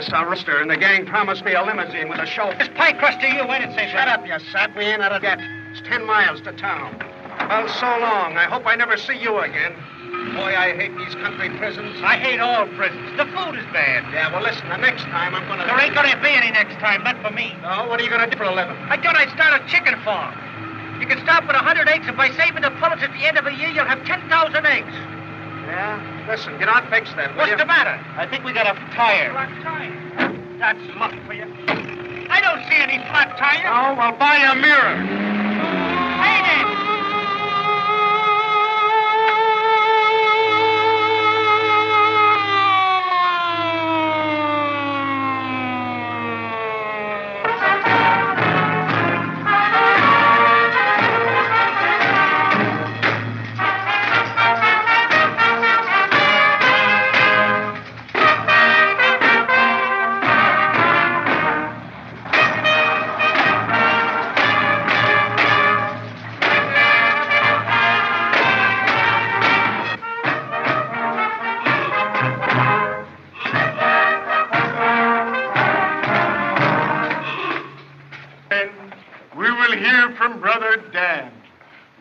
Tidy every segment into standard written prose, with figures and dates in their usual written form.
Yes, a rooster, and the gang promised me a limousine with a chauffeur. This pie crust to you, ain't it, Caesar? Shut up, you sap. We ain't out of debt. It's 10 miles to town. Well, so long. I hope I never see you again. Boy, I hate these country prisons. I hate all prisons. The food is bad. Yeah, well, listen, the next time I'm gonna... There ain't gonna be any next time, not for me. No? What are you gonna do for a living? I thought I'd start a chicken farm. You can start with 100 eggs, and by saving the pullets at the end of a year, you'll have 10,000 eggs. Yeah? Listen, get out and fix that, will What's you? the matter? I think we got a tire. Flat tire? That's luck for you. I don't see any flat tire. Oh, well, buy a mirror. Ain't it?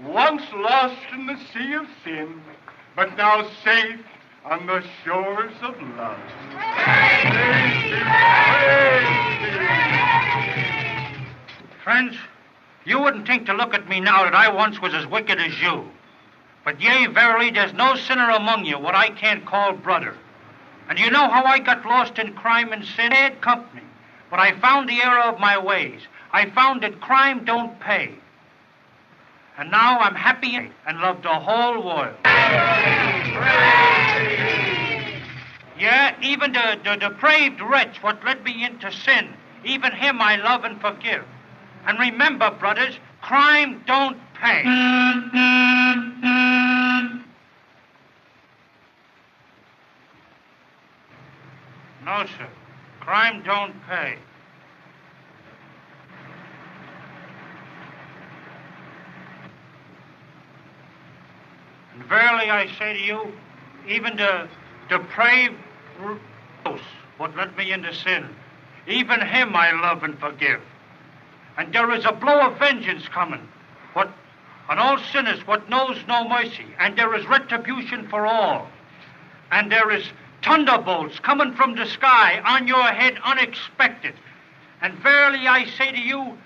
Once lost in the sea of sin, but now safe on the shores of love. Friends, you wouldn't think to look at me now that I once was as wicked as you. But yea, verily, there's no sinner among you what I can't call brother. And you know how I got lost in crime and sin? Bad company. But I found the error of my ways. I found that crime don't pay. And now I'm happy and love the whole world. Yeah, even the depraved wretch what led me into sin, even him I love and forgive. And remember, brothers, crime don't pay. No, sir. Crime don't pay. And verily I say to you, even the depraved Luce, what led me into sin, even him I love and forgive. And there is a blow of vengeance coming, what on all sinners what knows no mercy, and there is retribution for all. And there is thunderbolts coming from the sky on your head unexpected. And verily I say to you,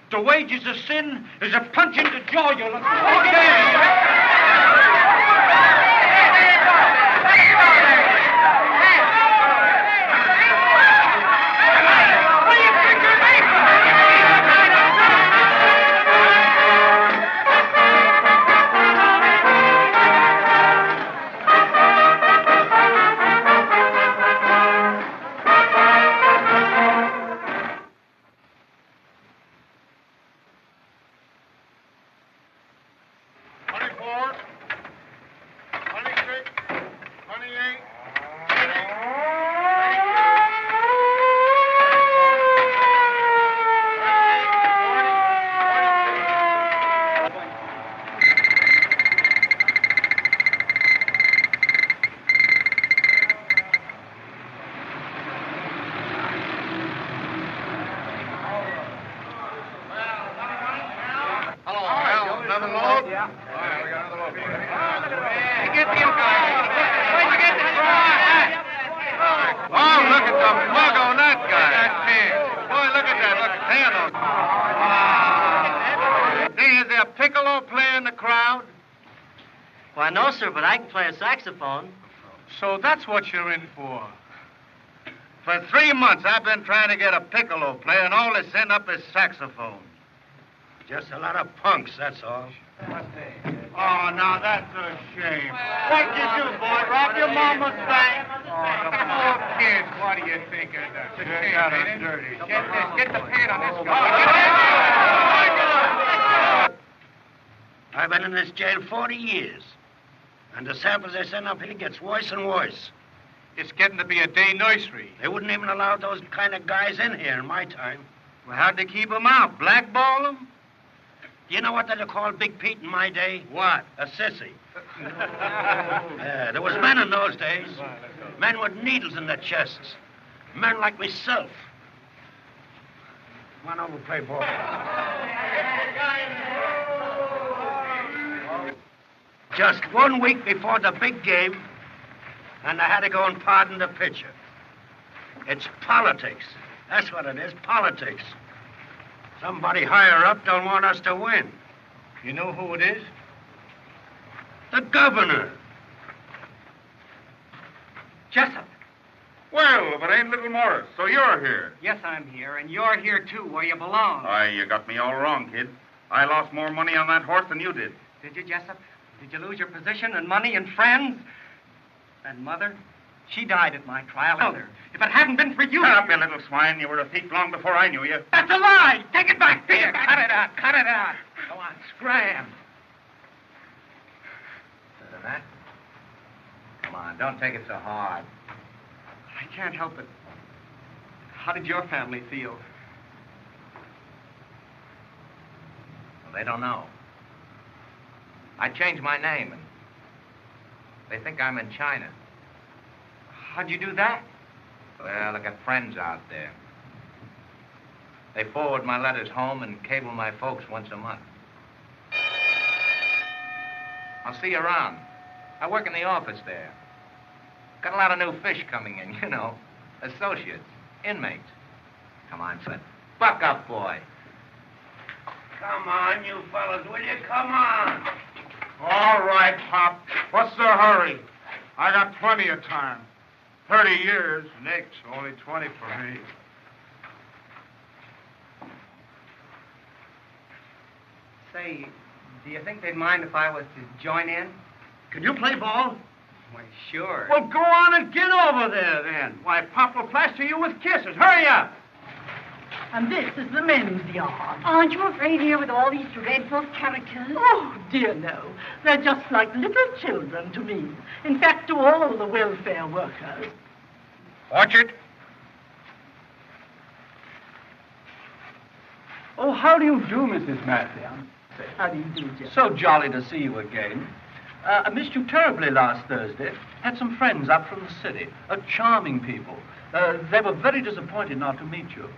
the wages of sin is a punch in the jaw. You'll but I can play a saxophone. So that's what you're in for. For 3 months, I've been trying to get a piccolo player, and all they send up is saxophone. Just a lot of punks, that's all. Oh, now that's a shame. What'd you do, boy? Rob your mama's bank? Oh, the poor kids. What do you think of that? They got us dirty. Get the pan on this guy. I've been in this jail 40 years. And the samples they send up here gets worse and worse. It's getting to be a day nursery. They wouldn't even allow those kind of guys in here in my time. Well, how'd they keep them out? Blackball them? Do you know what they called Big Pete in my day? What? A sissy. Yeah, there was men in those days. Men with needles in their chests. Men like myself. Come on over, play ball. Just 1 week before the big game, and I had to go and pardon the pitcher. It's politics. That's what it is, politics. Somebody higher up don't want us to win. You know who it is? The governor. Jessup. Well, if it ain't Little Morris, so you're here. Yes, I'm here, and you're here, too, where you belong. Why, you got me all wrong, kid. I lost more money on that horse than you did. Did you, Jessup? Did you lose your position and money and friends? And Mother? She died at my trial. Mother, if it hadn't been for you... Shut up, you little swine. You were a thief long before I knew you. That's a lie! Take it back! Here, cut it out, cut it out. Go on, scram. That? Come on, don't take it so hard. I can't help it. How did your family feel? Well, they don't know. I changed my name, and they think I'm in China. How'd you do that? Well, I got friends out there. They forward my letters home and cable my folks once a month. I'll see you around. I work in the office there. Got a lot of new fish coming in, you know. Associates, inmates. Come on, son. Buck up, boy. Come on, you fellas, will you? Come on. All right, Pop. What's the hurry? I got plenty of time. 30 years. Nix, only 20 for me. Say, do you think they'd mind if I was to join in? Can you play ball? Why, sure. Well, go on and get over there, then. Why, Pop will plaster you with kisses. Hurry up. And this is the men's yard. Aren't you afraid here with all these dreadful characters? Oh, dear no. They're just like little children to me. In fact, to all the welfare workers. Orchard? Oh, how do you do, Mrs. Massey? How do you do, Jeff? So jolly to see you again. I missed you terribly last Thursday. Had some friends up from the city. Charming people. They were very disappointed not to meet you.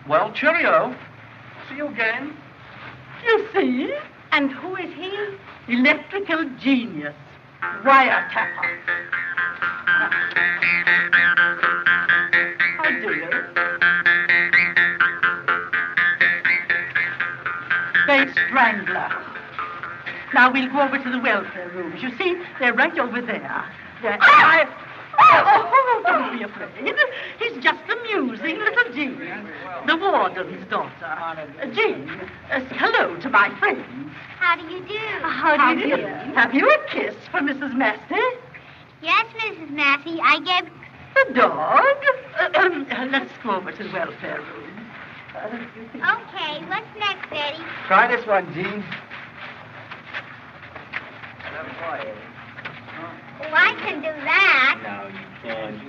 Well, cheerio. See you again. You see? And who is he? Electrical genius. Wiretapper. How do you? Space strangler. Now we'll go over to the welfare rooms. You see, they're right over there. Oh, don't be afraid. He's just amusing little Jean, the warden's daughter. Jean, hello to my friends. How do you do? How do you do? Have you a kiss for Mrs. Massey? Yes, Mrs. Massey, I gave... The dog? Let's go over to the welfare room. Okay, what's next, Eddie? Try this one, Jean. Oh, I can do that. No, you can't.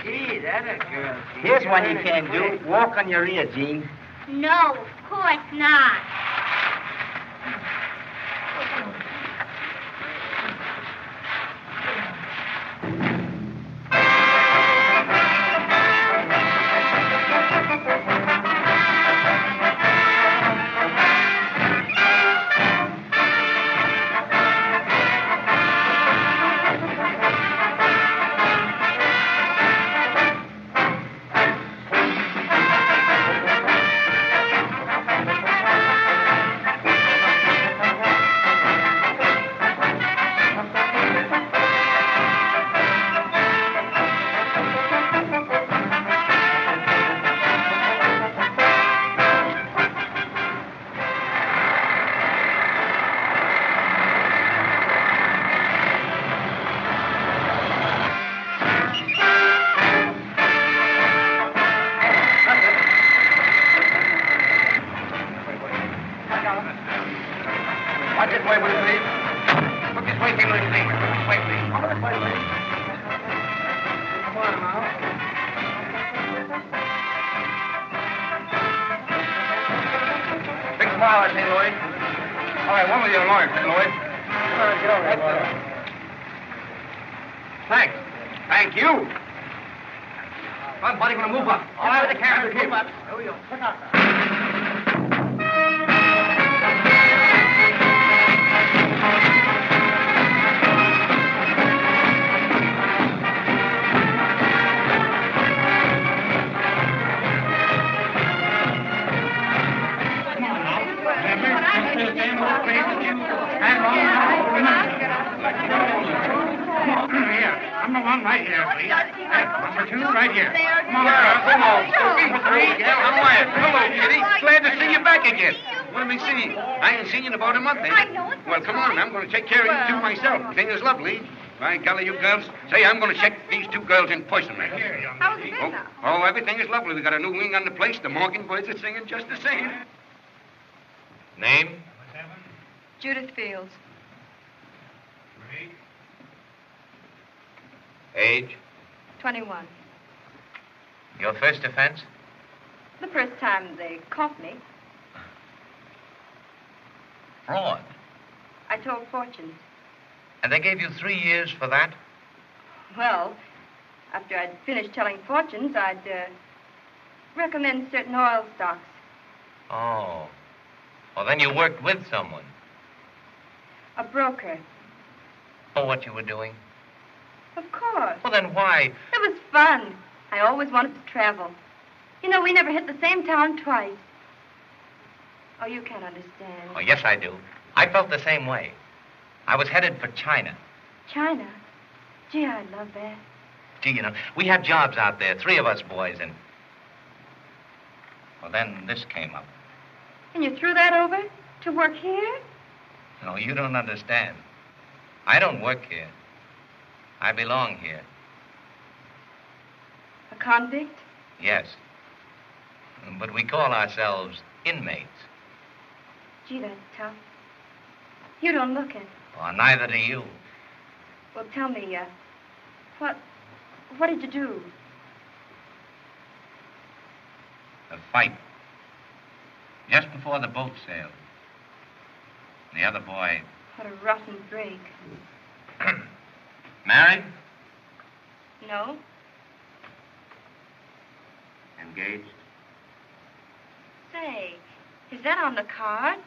Gee, that a girl. Here's one you can do. Walk on your ear, Jean. No, of course not. Watch it, wait, please. Look this way, King, look this way. Wait, please. Over this way, please. Come on, now. Big smile, I see, Louis. All right, one with your lawyer, Louis. Thanks. Thank you. Come on, buddy, we're gonna move up. All right, the camera, move up. Here we go. Look out now. Number one right here, please. Number two right here. Come on, girls. Come on. Number three. Yeah, I'm Wyatt. Hello, Kitty. Glad to see you back again. Let me see. I ain't seen you in about a month, ain't I? Well, come on. I'm going to take care of you two myself. Thing is lovely. By golly, you girls. Say, I'm going to check these two girls in person right here. How's it been now? Oh, everything is lovely. We got a new wing on the place. The mockingbirds are singing just the same. Name? Judith Fields. Age? 21. Your first offense? The first time they caught me, Fraud. I told fortunes. And they gave you 3 years for that? Well, after I'd finished telling fortunes, I'd recommend certain oil stocks. Oh. Well, then you worked with someone. A broker. Know what you were doing? Of course. Well, then why? It was fun. I always wanted to travel. You know, we never hit the same town twice. Oh, you can't understand. Oh, yes, I do. I felt the same way. I was headed for China. China? Gee, I love that. Gee, you know, we had jobs out there, 3 of us boys, and... Well, then this came up. And you threw that over to work here? No, you don't understand. I don't work here. I belong here. A convict? Yes. But we call ourselves inmates. Gee, that's tough. You don't look it. Well, neither do you. Well, tell me, what did you do? A fight. Just before the boat sailed. The other boy... What a rotten break. Married? No? Engaged? Say, is that on the card?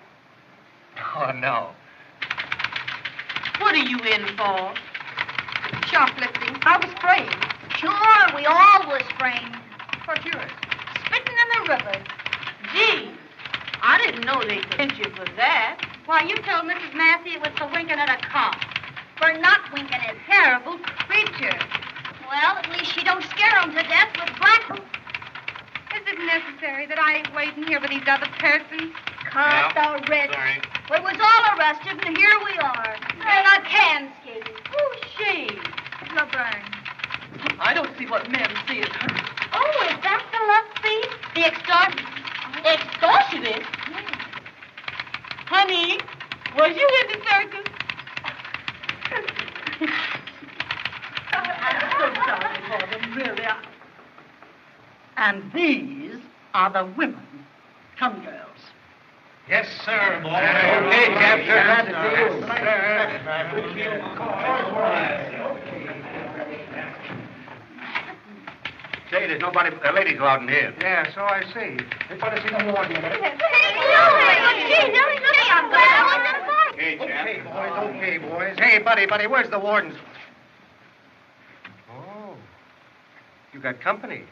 Oh, no. What are you in for? Shoplifting. I was framed. Sure, we all was framed. What's yours? Spitting in the river. Gee, I didn't know they could hit you for that. Why, you told Mrs. Massey it was for winking at a cop. For not winking at terrible creature. Well, at least she don't scare 'em to death with black... Is it necessary that I wait in here with these other persons? Cut the red. Sorry. We was all arrested, and here we are. And I can skate. Oh, shame. LeBurn. I don't see what men see as her. Oh, is that the love thief? The Extortionist? Honey, was you in the circus? I'm so sorry for them, really. And these are the women. Come, girls. Yes, sir, boy. Okay, Captain. Glad to Say, there's nobody, ladies allowed in here. Yeah, so I see. Everybody see the warden in it? Okay, chap. Okay, boys. Hey, buddy, where's the wardens? Oh, you got company.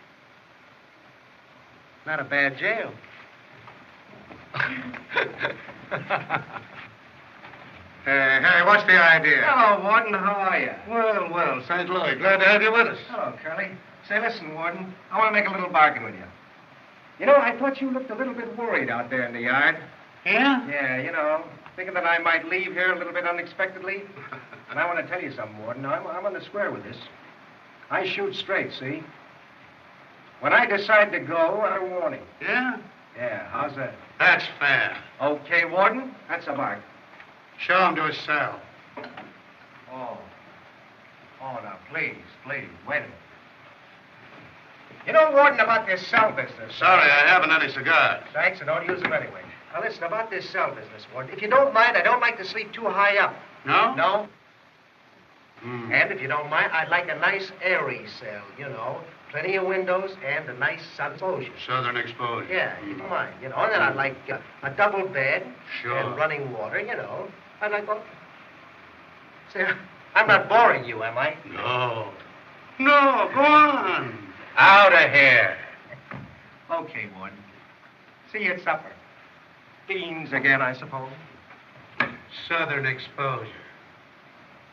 Not a bad jail. Hey, what's the idea? Hello, Warden. How are you? Well, St. Louis. Glad to have you with us. Hello, Curly. Say, listen, Warden. I want to make a little bargain with you. You know, I thought you looked a little bit worried out there in the yard. Yeah? Yeah, you know, thinking that I might leave here a little bit unexpectedly. And I want to tell you something, Warden. I'm on the square with this. I shoot straight, see? When I decide to go, I warning. Yeah? Yeah, how's that? That's fair. Okay, Warden? That's a bargain. Show him to his cell. Oh, now, please, wait a minute. You know, Warden, about this cell business. Sorry, I haven't any cigars. Thanks, I don't use them anyway. Now, listen, about this cell business, Warden. If you don't mind, I don't like to sleep too high up. No? No? And if you don't mind, I'd like a nice airy cell, you know. Plenty of windows and a nice southern exposure. Southern exposure. Yeah, if you don't mind, you know. And then I'd like a double bed Sure. and running water, you know. I'd like, well... See, I'm not boring you, am I? No. No, go on. Out of here. Okay, Warden. See you at supper. Beans again, I suppose. Southern exposure.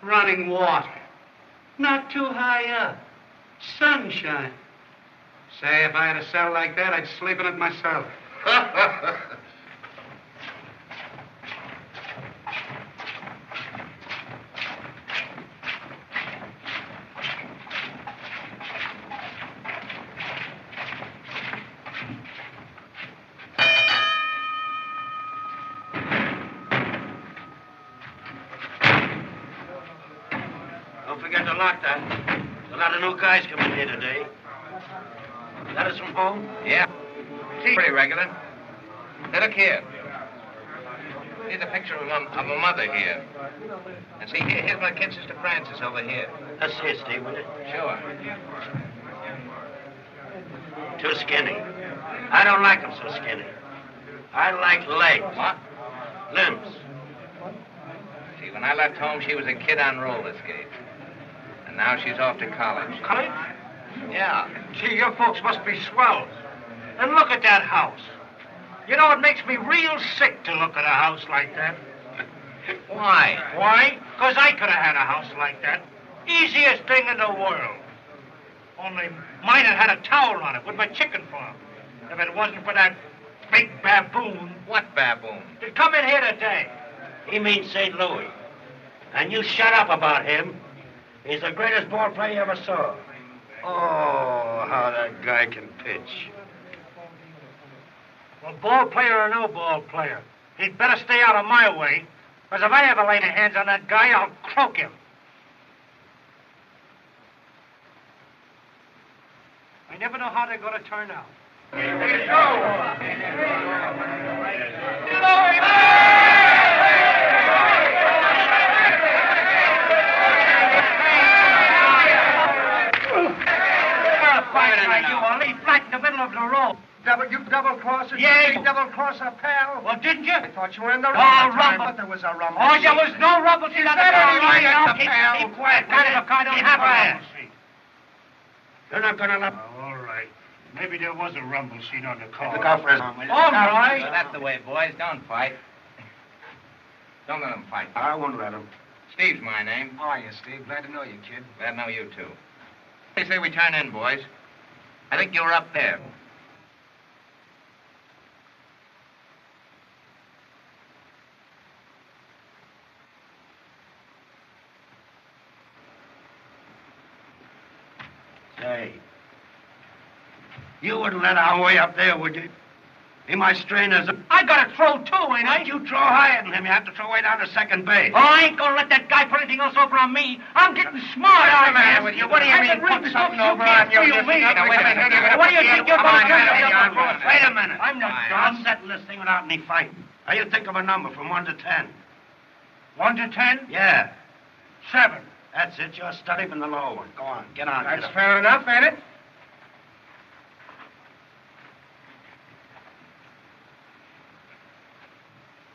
Running water. Not too high up. Sunshine. Say, if I had a cell like that, I'd sleep in it myself. Don't forget to lock that. There's a lot of new guys coming here today. Letters from home? Yeah. Pretty regular. Now, look here. Here's a picture of a mother here. And see, here's my kid, Sister Frances, over here. Let's see it, Steve, will you? Sure. Too skinny. I don't like them so skinny. I like legs. What? Limbs. See, when I left home, she was a kid on roller skates. And now she's off to college. College? Yeah. Gee, your folks must be swell. And look at that house. You know, it makes me real sick to look at a house like that. Why? Why? Because I could have had a house like that. Easiest thing in the world. Only mine had a tower on it with my chicken farm. If it wasn't for that big baboon. What baboon? To come in here today. He means St. Louis. And you shut up about him. He's the greatest ball player you ever saw. Oh, how that guy can pitch. Well, ball player or no ball player, he'd better stay out of my way. Because if I ever lay my hands on that guy, I'll croak him. I never know how they're going to turn out. You will leave flat in the middle of the road. You double-crosser? Yeah. You double-crosser, pal? Well, didn't you? I thought you were in the Oh, rumble. rumble. I thought there was a rumble. Oh, there was no rumble seat on the said car. anyway, Keep quiet. Look, I don't have a rumble seat. You're not gonna let... Oh, all right. Maybe there was a rumble seat on the car. Look out for his... All right. So that's the way, boys. Don't fight. Don't let them fight. I won't let him. Steve's my name. How are you, Steve? Glad to know you, kid. Glad to know you, too. They say we turn in, boys. I think you're up there. Say, you wouldn't let our way up there, would you? He might strain us. I got to throw too, ain't I? You throw higher than him. You have to throw way down to second base. Oh, I ain't gonna let that guy put anything else over on me. I'm getting smart. What's the matter with you? What do you mean, put something over on you? What do you think you're Come on, going to Johnny. Wait a minute. I'm not I'll done. settle this thing without any fighting. Now, you think of a number from 1 to 10. 1 to 10? Yeah. 7. That's it. You're studying the low one. Go on. Get on. That's get up. fair enough, ain't it?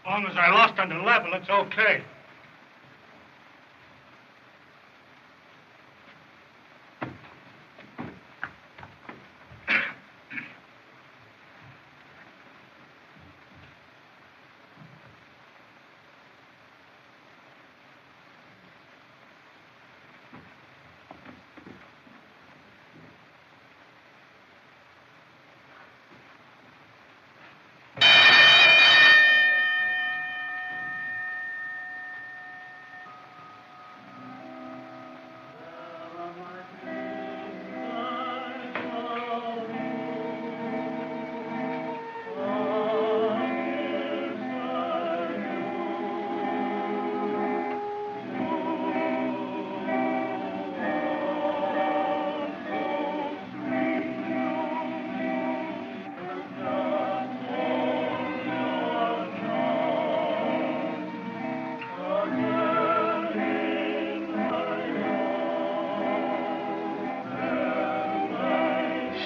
As long as I lost on the level, it's okay.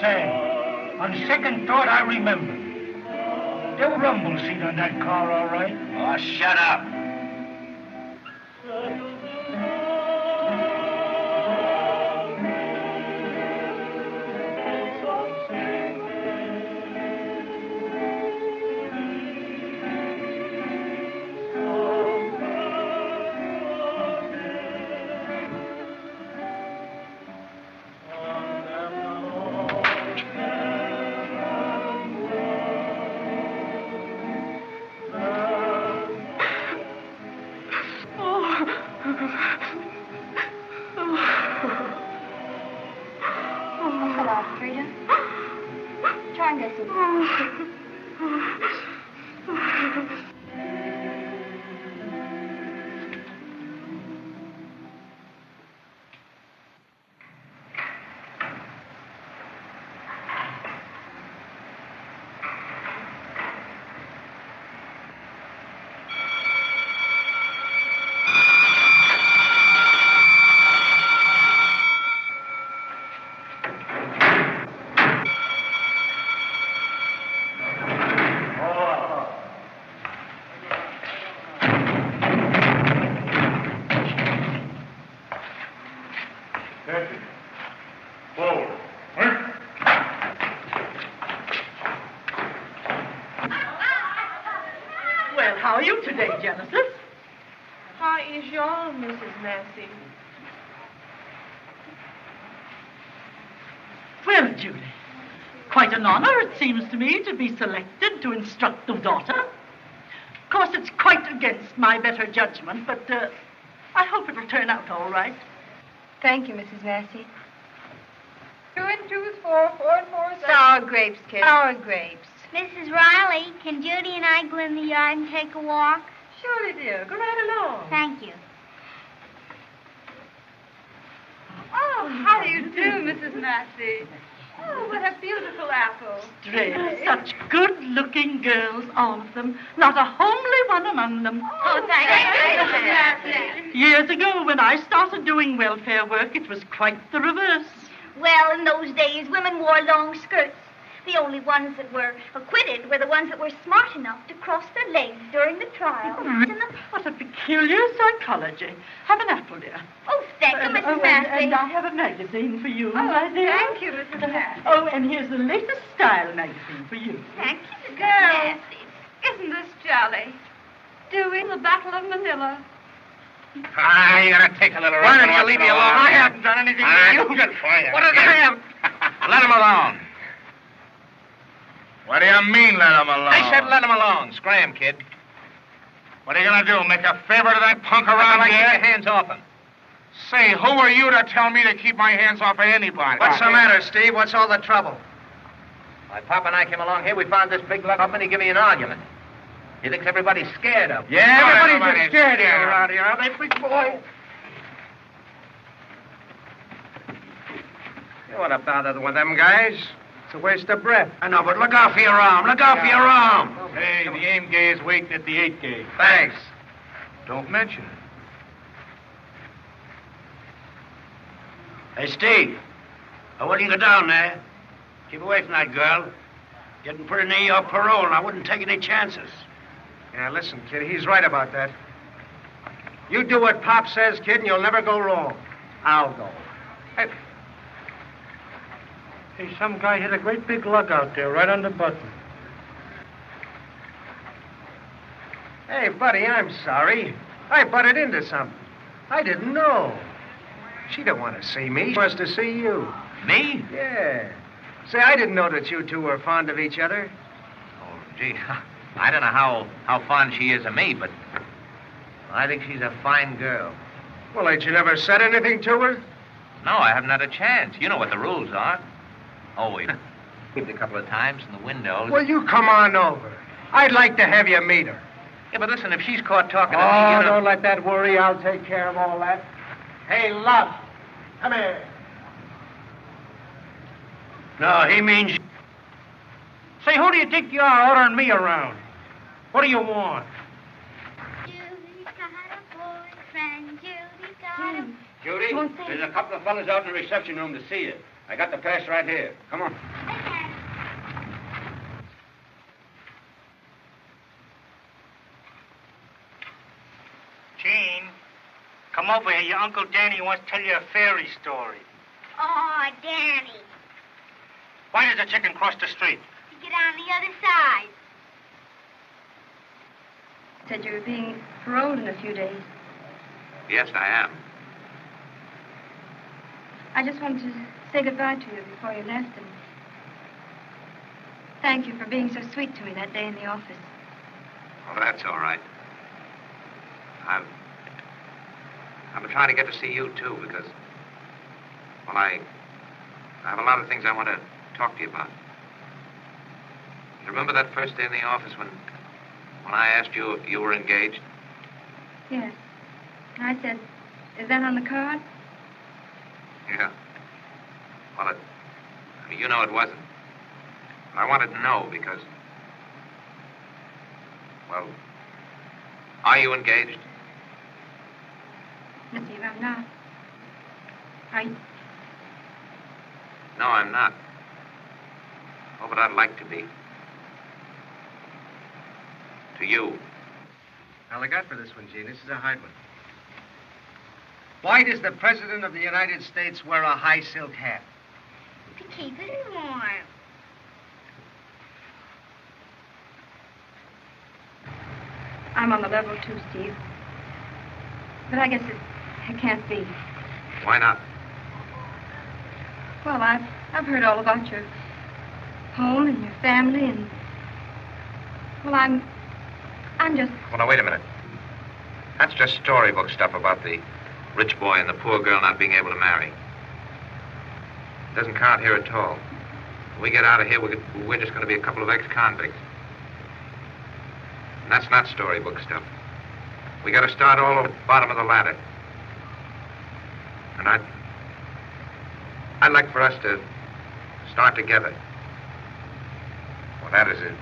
Sam, on second thought, I remember. There were rumble seat on that car, all right. Oh, shut up. Try and get some. Well, how are you today, Genesis? How is y'all, Mrs. Massey? Well, Judy, quite an honor, it seems to me, to be selected to instruct the daughter. Of course, it's quite against my better judgment, but I hope it'll turn out all right. Thank you, Mrs. Massey. 2 and 2 is 4, 4 and 4 is 8. Sour grapes, kid. Sour grapes. Mrs. Riley, can Judy and I go in the yard and take a walk? Surely, dear. Go right along. Thank you. Oh, how do you do, Mrs. Massey? Oh, what a beautiful apple. Strange. Such good-looking girls, all of them. Not a homely one among them. Oh, thank you, Mrs. Massey. Years ago, when I started doing welfare work, it was quite the reverse. Well, in those days, women wore long skirts. The only ones that were acquitted were the ones that were smart enough to cross their legs during the trial. What a peculiar psychology. Have an apple, dear. Oh, thank you, Mrs. Massey. And I have a magazine for you, Oh, my dear. thank you, Mrs. Massey. Oh, and here's the latest style magazine for you. Thank you, Mrs. Girls, Massey. isn't this jolly? Doing the Battle of Manila. Ah, you gotta take a little Why rest don't you leave me alone? I haven't done anything to you. Good for you. What did I have? Let him alone. What do you mean, let him alone? I said let him alone. Scram, kid. What are you gonna do? Make a favor to that punk around Keep here? your hands off him. Say, who are you to tell me to keep my hands off of anybody? What's the matter, Steve? What's all the trouble? My pop and I came along here. We found this big luck up, and he gave me an argument. He thinks everybody's scared of him. Yeah, everybody's Everybody's scared of you scared. around here, are they, big boy? You want to bother with them guys? It's a waste of breath. I know, but look out for your arm. Look out for your arm. Hey, the aim gauge waiting at the 8 gauge. Thanks. Don't mention it. Hey, Steve, I wouldn't go down there. Keep away from that girl. Getting pretty near your parole, and I wouldn't take any chances. Yeah, listen, kid, he's right about that. You do what Pop says, kid, and you'll never go wrong. I'll go. Hey, some guy hit a great big lug out there, right on the button. Hey, buddy, I'm sorry. I butted into something. I didn't know. She don't want to see me. She wants to see you. Me? Yeah. Say, I didn't know that you two were fond of each other. Oh, gee, I don't know how fond she is of me, but I think she's a fine girl. Well, ain't you never said anything to her? No, I haven't had a chance. You know what the rules are. Oh, we peeped a couple of times in the windows. Well, you come on over. I'd like to have you meet her. Yeah, but listen, if she's caught talking to me, Oh, you know... don't let that worry. I'll take care of all that. Hey, Luce, come here. No, he means... Say, who do you think you are ordering me around? What do you want? Judy's got a boyfriend. Judy's got a... Judy, there's a couple of fellas out in the reception room to see you. I got the pass right here. Come on. Jean, come over here. Your Uncle Danny wants to tell you a fairy story. Oh, Danny. Why does the chicken cross the street? To get on the other side. Said you were being paroled in a few days. Yes, I am. I just wanted to say goodbye to you before you left, and thank you for being so sweet to me that day in the office. Well, that's all right. I've been trying to get to see you, too, because, well, I have a lot of things I want to talk to you about. You remember that first day in the office when I asked you if you were engaged? Yes. And I said, is that on the card? Yeah. Well, I mean, you know it wasn't. But I wanted to know because, well, are you engaged? No, Steve, I'm not. Are you? No, I'm not. Oh, but I'd like to be. To you. Now, look out for this one, Gene. This is a hard one. Why does the President of the United States wear a high silk hat? To keep it warm. I'm on the level, too, Steve. But I guess it can't be. Why not? Well, I've heard all about your home and your family, and well, I'm just. Well, now, wait a minute. That's just storybook stuff about the rich boy and the poor girl not being able to marry. It doesn't count here at all. When we get out of here, we're just going to be a couple of ex-convicts. And that's not storybook stuff. We got to start all over the bottom of the ladder. And I'd like for us to start together. Well, that is it.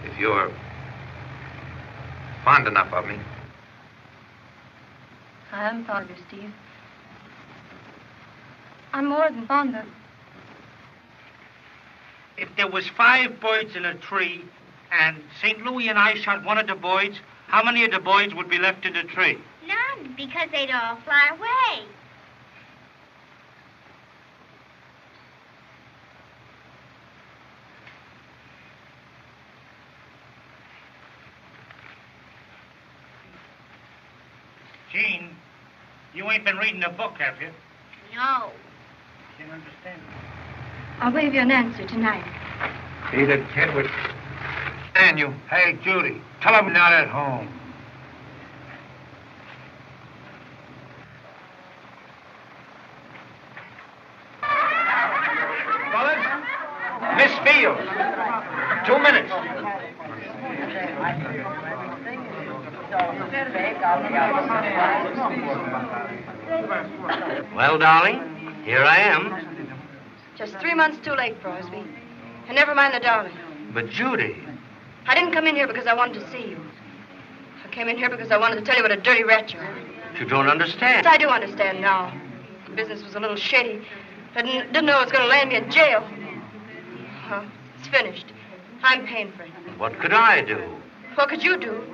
If you're fond enough of me. I am fond of you, Steve. I'm more than fond of you. If there was 5 birds in a tree and St. Louis and I shot one of the birds, how many of the birds would be left in the tree? None, because they'd all fly away. Jean, you ain't been reading the book, have you? No. Can't understand. I'll wave you an answer tonight. See that kid with... And you. Hey, Judy, tell him not at home. Miss Fields, 2 minutes. Well, darling, here I am. Just 3 months too late, Crosby. And never mind the darling. But, Judy... I didn't come in here because I wanted to see you. I came in here because I wanted to tell you what a dirty rat you are. You don't understand. Yes, I do understand now. The business was a little shady. I didn't know it was going to land me in jail. Well, it's finished. I'm paying for it. What could I do? What could you do?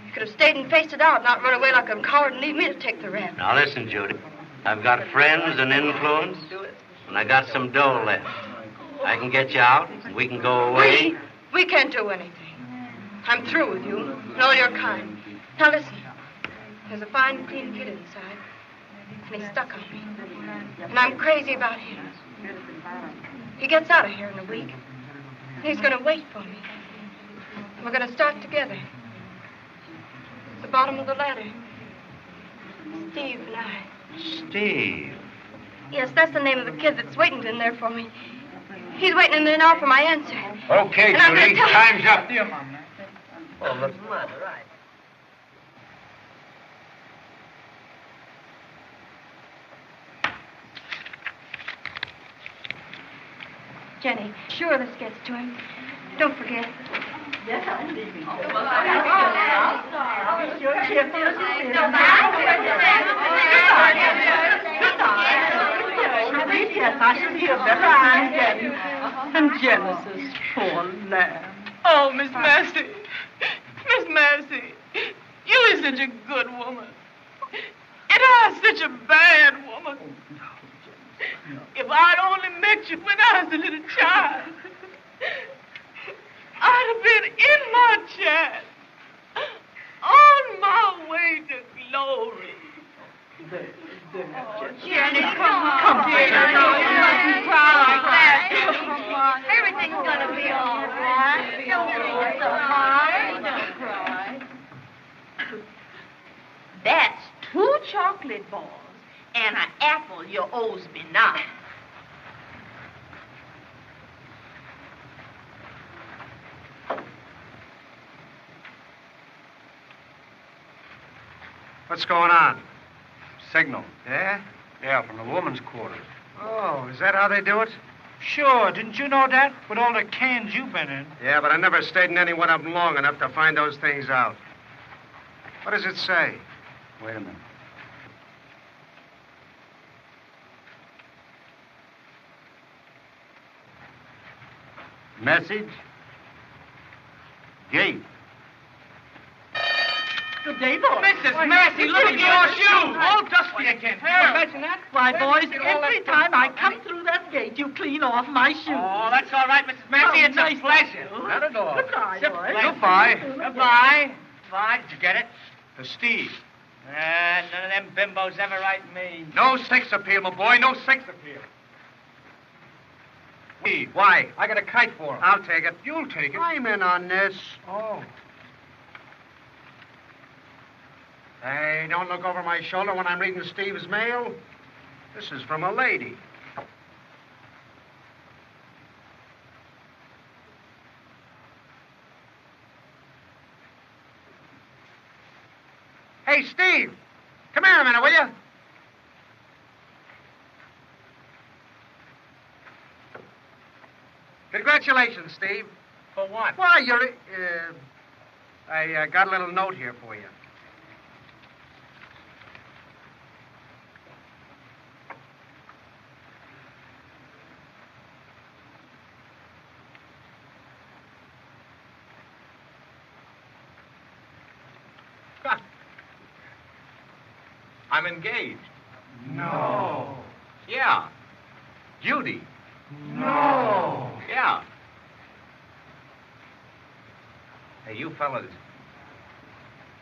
You could have stayed and faced it out, not run away like a coward and leave me to take the rap. Now, listen, Judy. I've got friends and influence, and I got some dough left. I can get you out, and we can go away. We can't do anything. I'm through with you and all your kind. Now, listen. There's a fine, clean kid inside, and he's stuck on me. And I'm crazy about him. He gets out of here in a week, and he's going to wait for me. We're going to start together. At the bottom of the ladder. Steve and I. Steve. Yes, that's the name of the kid that's waiting in there for me. He's waiting in there now for my answer. Okay, And I'm Judy, gonna tell time's up. Well, what's the matter, right? Jenny, sure this gets to him. Don't forget. Yes, I'm leaving. Married, yes, I shall hear very soon again. And Genesis, poor lamb. Oh, Miss Massey. Miss Massey, you is such a good woman. And I was such a bad woman. If I'd only met you when I was a little child, I'd have been in my chair, on my way to glory. Jenny, come on. Jenny, you mustn't cry like that. Come on. Everything's gonna be all right. Don't be so hard. Don't cry. That's 2 chocolate balls and an apple you owes me now. What's going on? Signal. Yeah? Yeah, from the woman's quarters. Oh, is that how they do it? Sure, didn't you know that? With all the cans you've been in. Yeah, but I never stayed in any one of them long enough to find those things out. What does it say? Wait a minute. Message. Gate. Good day, boys. Mrs. Massey, look at your shoes. All dusty again. Imagine that. Why, boys, every time I come through that gate, you clean off my shoes. Oh, that's all right, Mrs. Massey. It's nice a pleasure. Not at all. Goodbye, boys. Goodbye. Goodbye. Goodbye. Did you get it? To Steve. None of them bimbos ever write me. No sex appeal, my boy. No sex appeal. Steve. Why? I got a kite for him. I'll take it. You'll take it. I'm in on this. Oh. Hey, don't look over my shoulder when I'm reading Steve's mail. This is from a lady. Hey, Steve! Come here a minute, will you? Congratulations, Steve. For what? Why, you're... I got a little note here for you. I'm engaged. No. Yeah. Judy. No. Yeah. Hey, you fellas,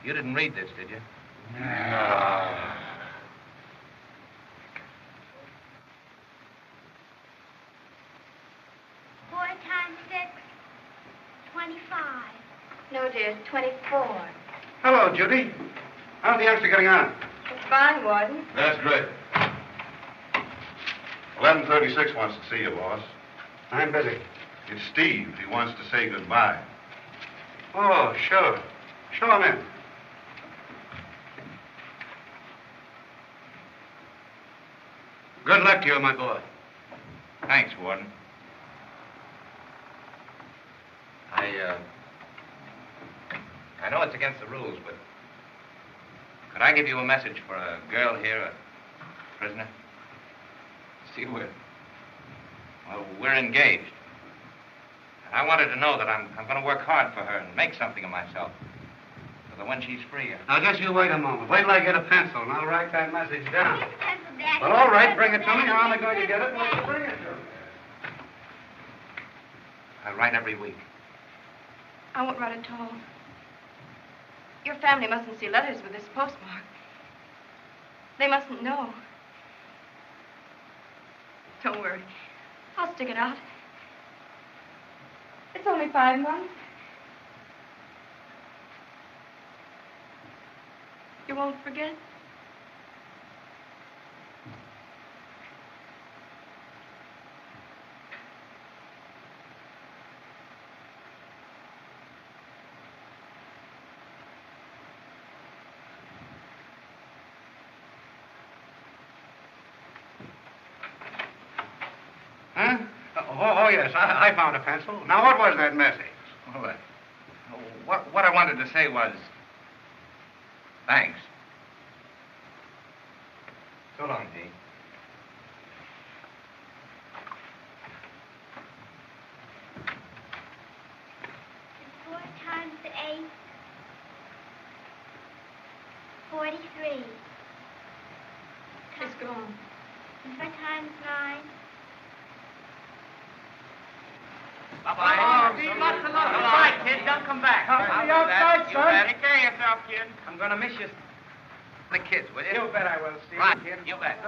you didn't read this, did you? No. Four times 6, 25. No, dear, 24. Hello, Judy. How's the youngster getting on? It's fine, Warden. That's great. 1136 wants to see you, boss. I'm busy. It's Steve. He wants to say goodbye. Oh, sure. Show him in. Good luck to you, my boy. Thanks, Warden. I know it's against the rules, but could I give you a message for a girl here, a prisoner? See, we're engaged. And I wanted to know that I'm going to work hard for her and make something of myself. So that when she's free... Now, just you wait a moment. Wait till I get a pencil, and I'll write that message down. Here's the pencil, Daddy. Well, all right, bring it to me. How am I going to get it? Where you bring it to me? I write every week. I won't write at all. Your family mustn't see letters with this postmark. They mustn't know. Don't worry. I'll stick it out. It's only 5 months. You won't forget? Huh? Oh, yes, I found a pencil. Now, what was that message? Well, what I wanted to say was... Thanks. So long, Dee. 8, 43. It's gone. What time's 9? Bye-bye. Oh, see, lots of love. Goodbye, kid. Don't come back. I'll be outside, son. Take care of yourself, kid. I'm going to miss you. The kids, will you? You bet I will, Steve. Right, you bet.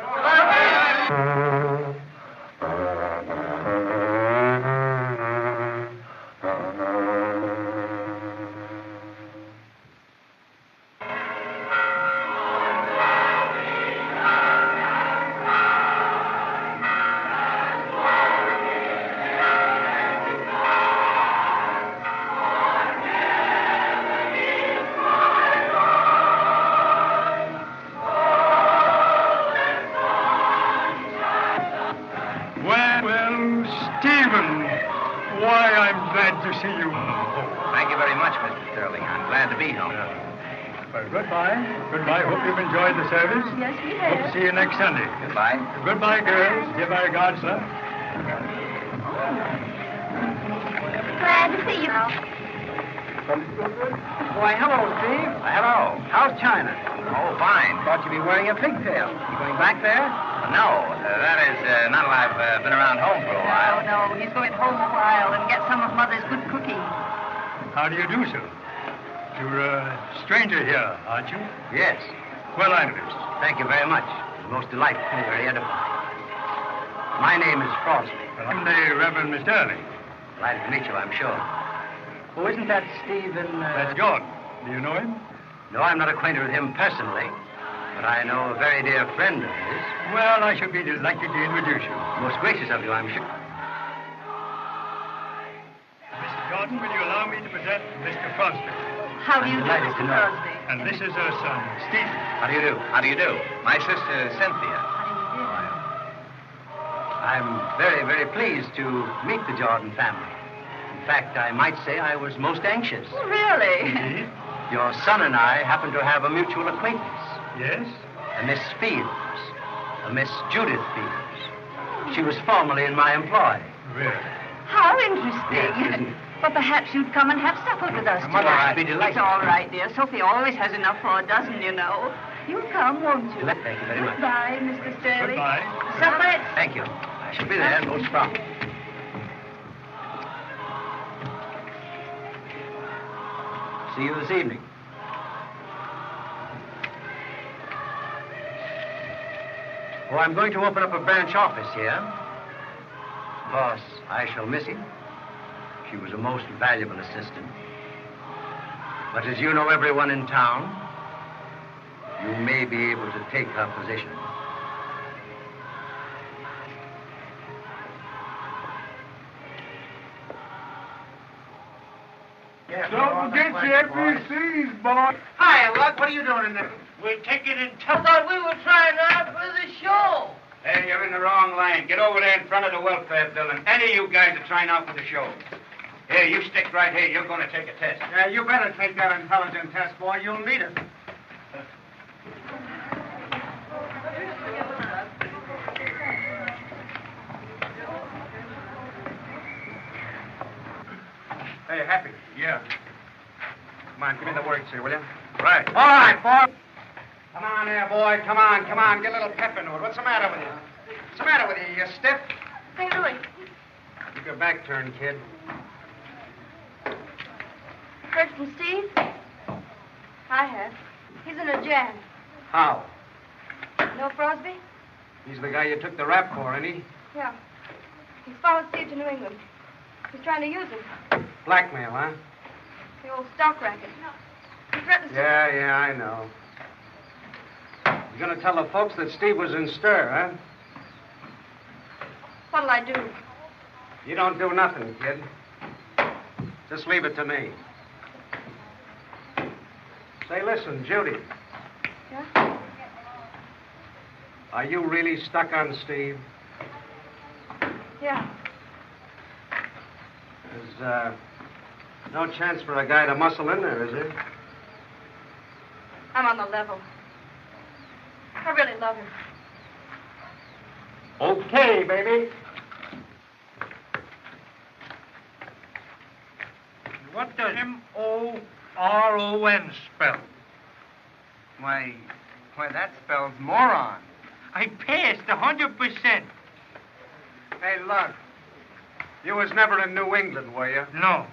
See you. Thank you very much, Mr. Sterling. I'm glad to be home. Well, goodbye. Goodbye. Hope you've enjoyed the service. Yes, we Hope to have. see you next Sunday. Goodbye. Goodbye, girls. Give our regards, son. Glad to see you. Why, hello, Steve. Hello. How's China? Oh, fine. Thought you'd be wearing a pigtail. You going back there? No, that is not till I've been around home for a while. No, he's going home a while and get some of Mother's good cooking. How do you do, sir? You're a stranger here, aren't you? Yes. Well, I'm Luce. Thank you very much. It's most delightful, very edifying. My name is Crosby. Well, I'm the Reverend Miss Sterling. Glad to meet you, I'm sure. Oh, isn't that Stephen? That's Gordon. Do you know him? No, I'm not acquainted with him personally, but I know a very dear friend of his. Well, I should be delighted to introduce you. Most gracious of you, I'm sure. Mrs. Gordon, will you allow me to present Mr. Crosby? How do you do, Delighted Mr. to know. Crosby? And this is her son, Stephen. How do you do? How do you do? My sister, Cynthia. I'm very, very pleased to meet the Jordan family. In fact, I might say I was most anxious. Really? Indeed? Your son and I happen to have a mutual acquaintance. Yes? A Miss Fields. A Miss Judith Fields. She was formerly in my employ. Really? How interesting. Yes, isn't it? Well, perhaps you'd come and have supper with us Mother, tonight. I'd be delighted. It's all right, dear. Sophie always has enough for a dozen, you know. You'll come, won't you? Thank you very much. Goodbye, Mr. Sterling. Goodbye. Supper. Thank you. I shall be there most promptly. See you this evening. Oh, I'm going to open up a branch office here. Of course, I shall miss him. She was a most valuable assistant. But as you know everyone in town, you may be able to take her position. Don't get your FBCs, boy. Hi, Luck. What are you doing in there? We're taking in I thought we were trying out for the show. Hey, you're in the wrong line. Get over there in front of the welfare building. Any of you guys are trying out for the show. Hey, you stick right here. You're going to take a test. Yeah, you better take that intelligence test, boy. You'll need it. Hey, Happy. Yeah. Come on, give me the words here, will you? Right. All right, boy. Come on there, boy. Come on, come on. Get a little pep into it. What's the matter with you? What's the matter with you? You stiff? How you doing? Keep your back turned, kid. Heard from Steve? I have. He's in a jam. How? No Crosby? He's the guy you took the rap for, ain't he? Yeah. He's followed Steve to New England. He's trying to use him. Blackmail, huh? The old stock racket. He threatens to... Yeah, I know. You're gonna tell the folks that Steve was in stir, huh? What'll I do? You don't do nothing, kid. Just leave it to me. Say, listen, Judy. Yeah? Are you really stuck on Steve? Yeah. There's, no chance for a guy to muscle in there, is there? I'm on the level. I really love him. Okay, baby. What does M-O R-O-N spell. Why, that spells moron. I passed 100%. Hey, look. You was never in New England, were you? No.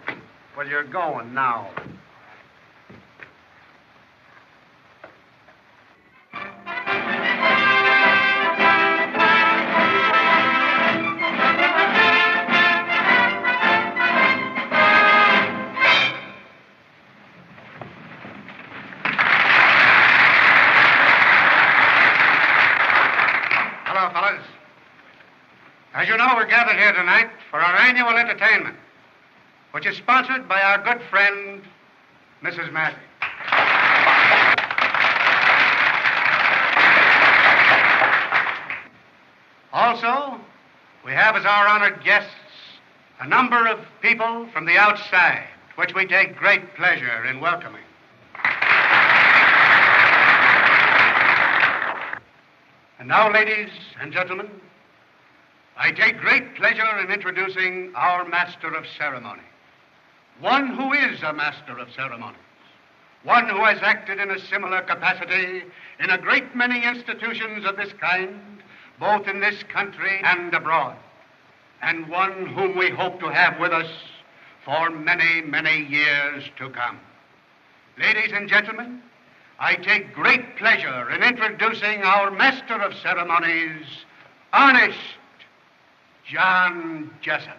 Well, you're going now. Hello, fellas. As you know, we're gathered here tonight for our annual entertainment, which is sponsored by our good friend, Mrs. Massey. Also, we have as our honored guests a number of people from the outside, which we take great pleasure in welcoming. And now, ladies and gentlemen, I take great pleasure in introducing our Master of Ceremony. One who is a Master of Ceremonies. One who has acted in a similar capacity in a great many institutions of this kind, both in this country and abroad. And one whom we hope to have with us for many, many years to come. Ladies and gentlemen, I take great pleasure in introducing our Master of Ceremonies, Honest John Jessup.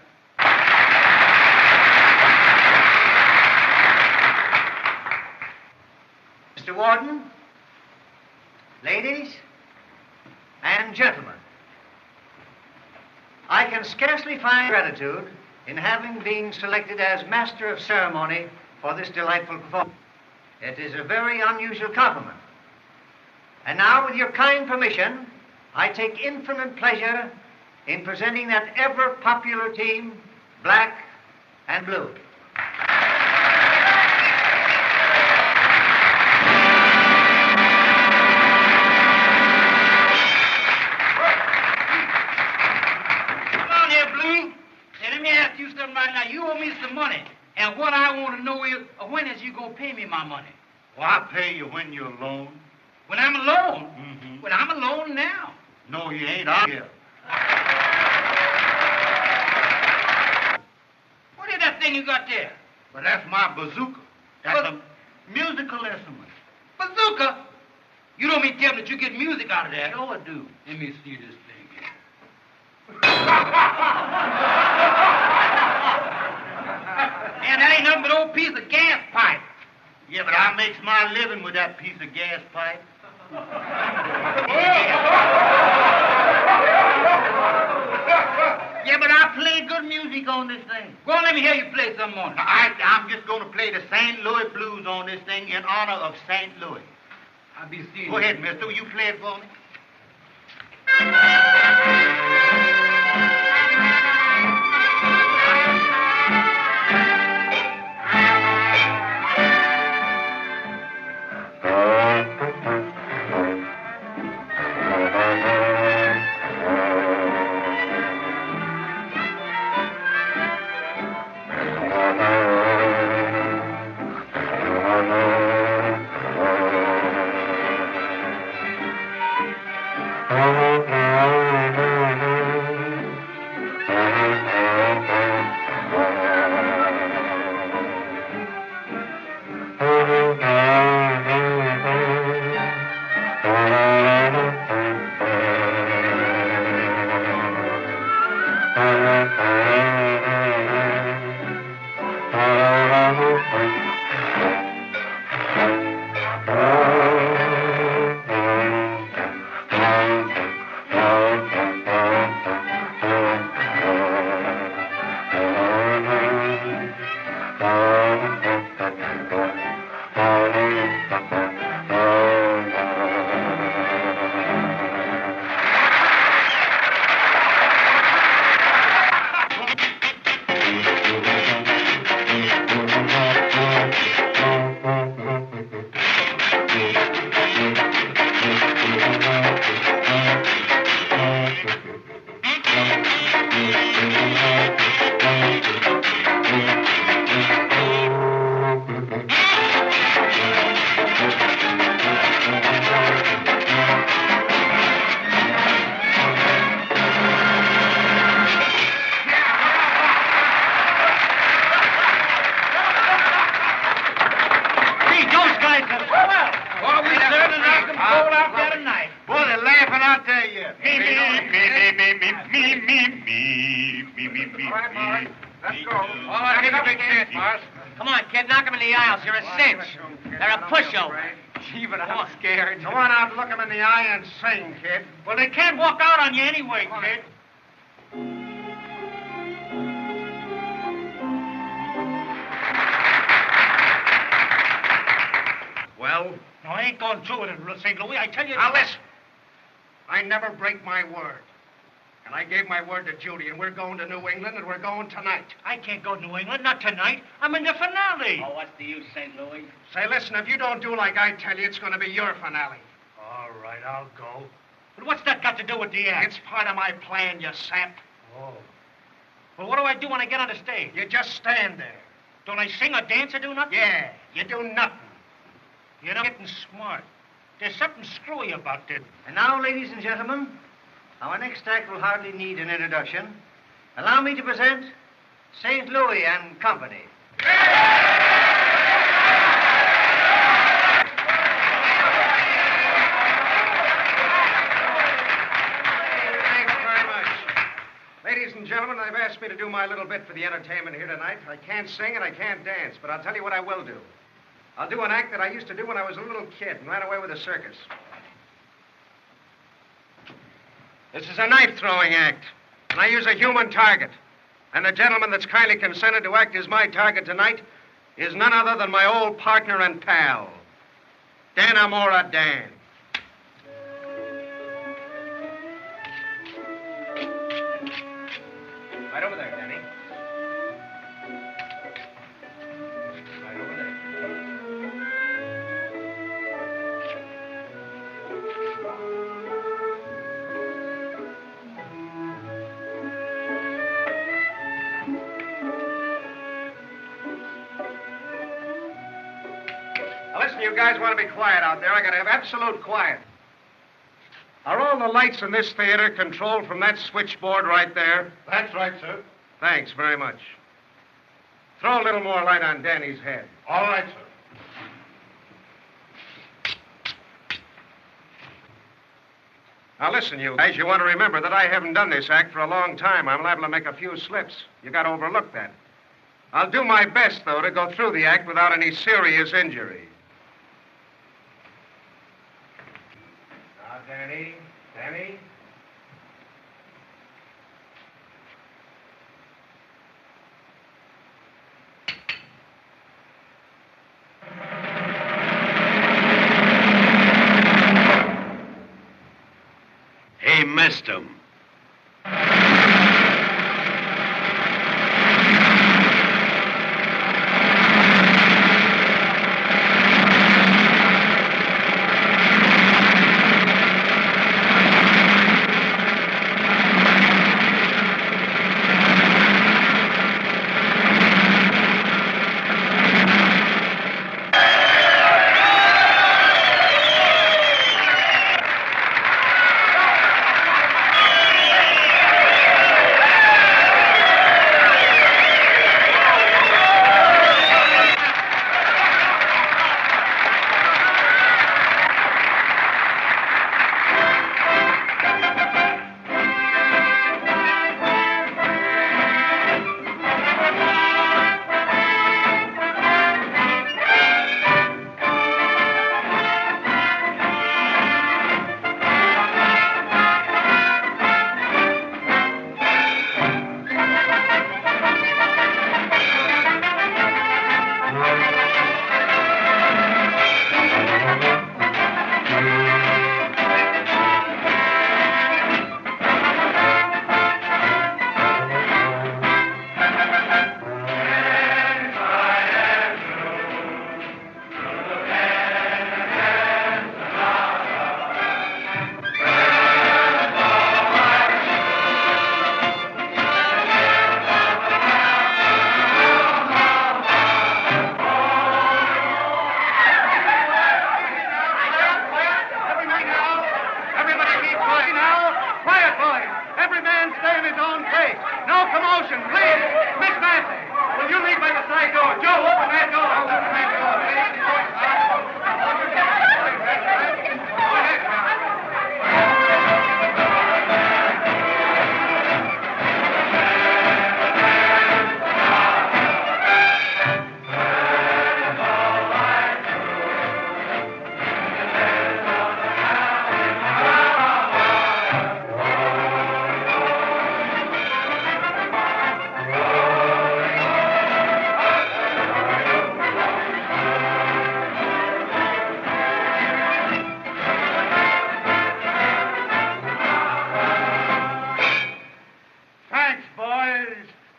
Mr. Warden, ladies and gentlemen, I can scarcely find gratitude in having been selected as Master of Ceremony for this delightful performance. It is a very unusual compliment. And now, with your kind permission, I take infinite pleasure in presenting that ever-popular team, Black and Blue. Come on here, Blue. Now, let me ask you something right now. You owe me some money. And what I want to know is, when is you going to pay me my money? Well, I'll pay you when you're alone. When I'm alone? Mm-hmm. Well, I'm alone now. No, you ain't. I'm here. What is that thing you got there? But that's my bazooka. That's a musical instrument. Bazooka? You don't mean to tell me that you get music out of that? Sure I do. Let me see this thing here. Man, that ain't nothing but an old piece of gas pipe. Yeah, but I makes my living with that piece of gas pipe. Yeah, but I play good music on this thing. Go on, let me hear you play some more. I'm just going to play the St. Louis Blues on this thing in honor of St. Louis. I'll be seeing Go ahead, mister. Will you play it for me? All right, Molly. Let's go. All right, take a big chance, Boss. Come on, kid, knock him in the aisles. You're a cinch. They're a pushover. Gee, but I'm scared. Go on out, look him in the eye, and sing, kid. Well, they can't walk out on you anyway, kid. Well? No, I ain't going through it in St. Louis. I tell you... Now, listen. I never break my word. And I gave my word to Judy, and we're going to New England, and we're going tonight. I can't go to New England, not tonight. I'm in the finale. Oh, what's the use, St. Louis? Say, listen, if you don't do like I tell you, it's going to be your finale. All right, I'll go. But what's that got to do with the act? It's part of my plan, you sap. Oh. Well, what do I do when I get on the stage? You just stand there. Don't I sing or dance or do nothing? Yeah, you do nothing. You're not getting smart. There's something screwy about this. And now, ladies and gentlemen, our next act will hardly need an introduction. Allow me to present St. Louis and Company. Thanks very much. Ladies and gentlemen, they've asked me to do my little bit for the entertainment here tonight. I can't sing and I can't dance, but I'll tell you what I will do. I'll do an act that I used to do when I was a little kid and ran away with a circus. This is a knife-throwing act, and I use a human target. And the gentleman that's kindly consented to act as my target tonight is none other than my old partner and pal, Dan Amora Dan. Right over there, Danny. Right over there. Now listen, you guys want to be quiet out there. I got to have absolute quiet. Are all the lights in this theater controlled from that switchboard right there? That's right, sir. Thanks very much. Throw a little more light on Danny's head. All right, sir. Now listen, you guys, you want to remember that I haven't done this act for a long time. I'm liable to make a few slips. You got to overlook that. I'll do my best, though, to go through the act without any serious injury. Now, Danny. He missed him.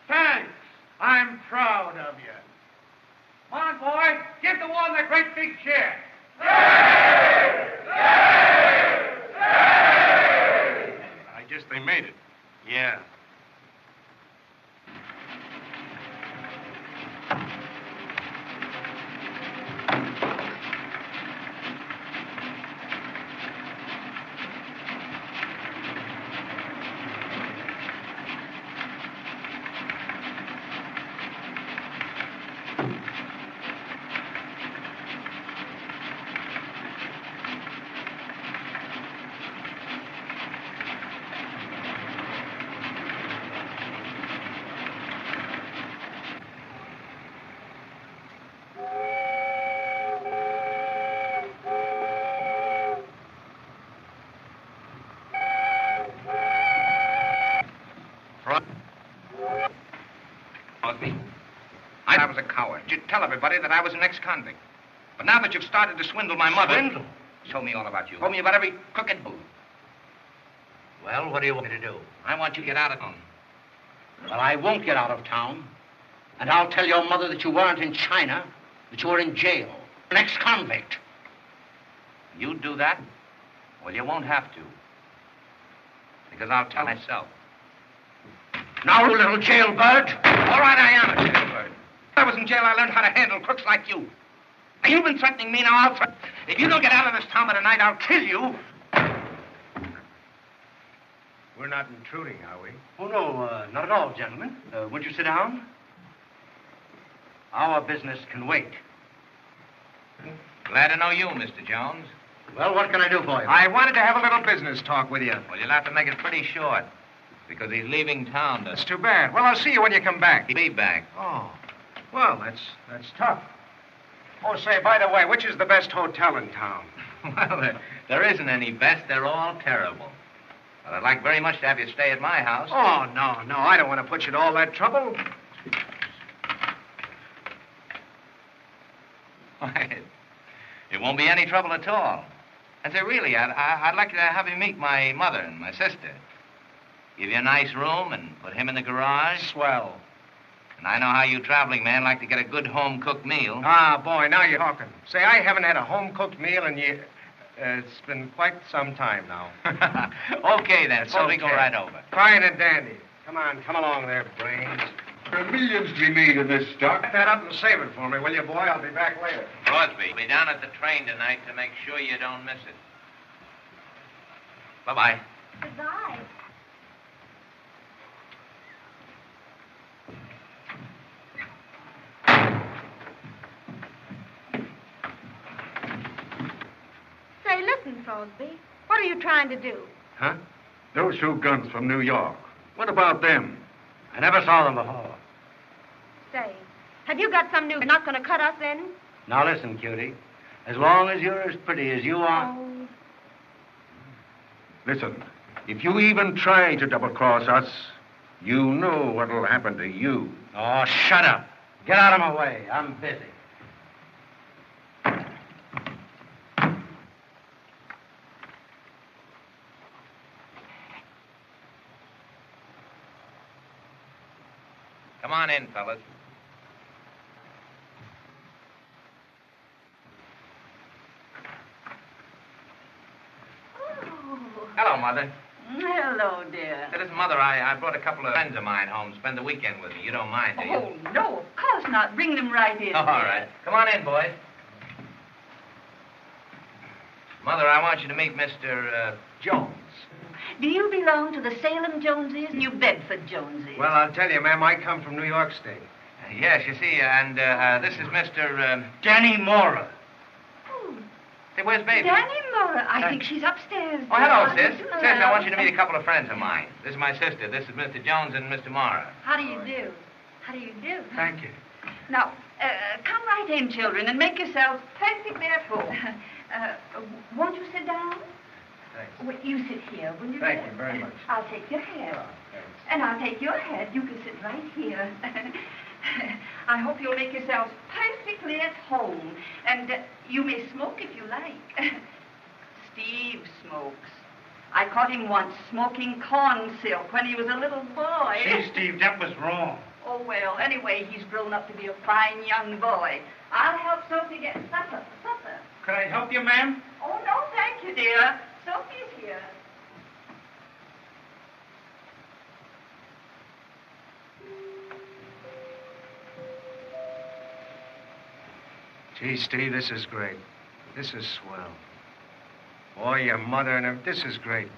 Thanks. I'm proud of you. Come on, boy. Give the one that great big cheer. I guess they made it. Yeah. I was a coward. You'd tell everybody that I was an ex-convict. But now that you've started to swindle my mother... Swindle? Show me all about you. Told me about every crooked move. Well, what do you want me to do? I want you to get out of town. Well, I won't get out of town. And I'll tell your mother that you weren't in China, that you were in jail. An ex-convict. You do that? Well, you won't have to. Because I'll tell myself. Now, you little jailbird. All right, I am a jailbird. When I was in jail, I learned how to handle crooks like you. And you've been threatening me, now I'll threaten. If you don't get out of this town by tonight, I'll kill you. We're not intruding, are we? Oh, no, not at all, gentlemen. Won't you sit down? Our business can wait. Glad to know you, Mr. Jones. Well, what can I do for you? I wanted to have a little business talk with you. Well, you'll have to make it pretty short. Because he's leaving town to... That's too bad. Well, I'll see you when you come back. He'll be back. Oh. Well, that's tough. Oh, say, by the way, which is the best hotel in town? Well, there isn't any best. They're all terrible. But I'd like very much to have you stay at my house. Oh, no. I don't want to put you to all that trouble. It won't be any trouble at all. And say, really, I'd like to have you meet my mother and my sister. Give you a nice room and put him in the garage. Swell. And I know how you traveling men like to get a good home-cooked meal. Ah, boy, now you're talking. Say, I haven't had a home-cooked meal in years. It's been quite some time now. Okay, then. So we go right over. Fine and dandy. Come on, come along there, Brains. There are millions to be made in this stock. Get that up and save it for me, will you, boy? I'll be back later. Crosby, be down at the train tonight to make sure you don't miss it. Bye-bye. Goodbye. Say, listen, Crosby. What are you trying to do? Huh? Those two guns from New York. What about them? I never saw them before. Say, have you got some new... You're not going to cut us any? Now, listen, cutie. As long as you're as pretty as you are... Oh. Listen, if you even try to double-cross us, you know what'll happen to you. Oh, shut up. Get out of my way. I'm busy. Come on in, fellas. Oh. Hello, Mother. Hello, dear. Listen, Mother, I brought a couple of friends of mine home to spend the weekend with me. You don't mind, do you? Oh, no, of course not. Bring them right in. Oh, all right. Come on in, boys. Mother, I want you to meet Mr. Jones. Do you belong to the Salem Joneses, New Bedford Joneses? Well, I'll tell you, ma'am, I come from New York State. Yes, you see, and this is Mr. Danny Mora. Oh, Say, where's Baby? Danny Mora. I think she's upstairs. Oh, hello, dear. sis. Sis, I want you to meet a couple of friends of mine. This is my sister. This is Mr. Jones and Mr. Mora. How do you do? How do you do? Thank you. Now, come right in, children, and make yourselves perfectly at home. Won't you sit down? Thanks. Well, you sit here, will you? Thank you very much. I'll take your head. Oh, thanks. And I'll take your head. You can sit right here. I hope you'll make yourselves perfectly at home. And you may smoke if you like. Steve smokes. I caught him once smoking corn silk when he was a little boy. See, Steve, that was wrong. Oh, well, anyway, he's grown up to be a fine young boy. I'll help Sophie get supper. Could I help you, ma'am? Oh, no, thank you, dear. Sophie's here. Gee, Steve, this is great. This is swell. Boy, your mother and him, this is great.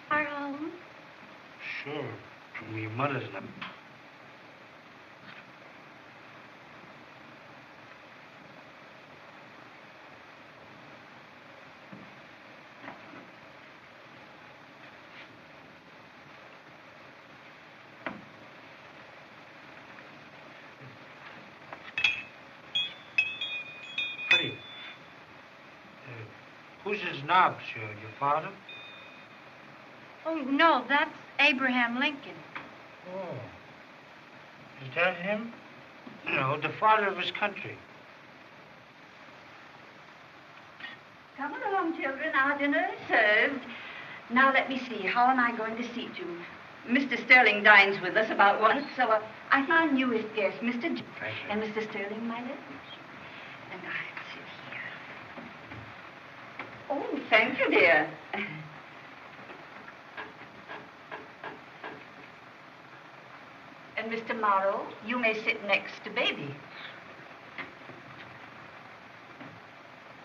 Our home? Sure. From your mother's number. Who's his knobs, your father? Oh, no, that's Abraham Lincoln. Oh. Is that him? No, the father of his country. Come along, children. Our dinner is served. Now, let me see. How am I going to seat you? Mr. Sterling dines with us about once, so I think our newest guest, Mr. J. And Mr. Sterling, my left. And I'll sit here. Oh, thank you, dear. And Mr. Morrow, you may sit next to Baby.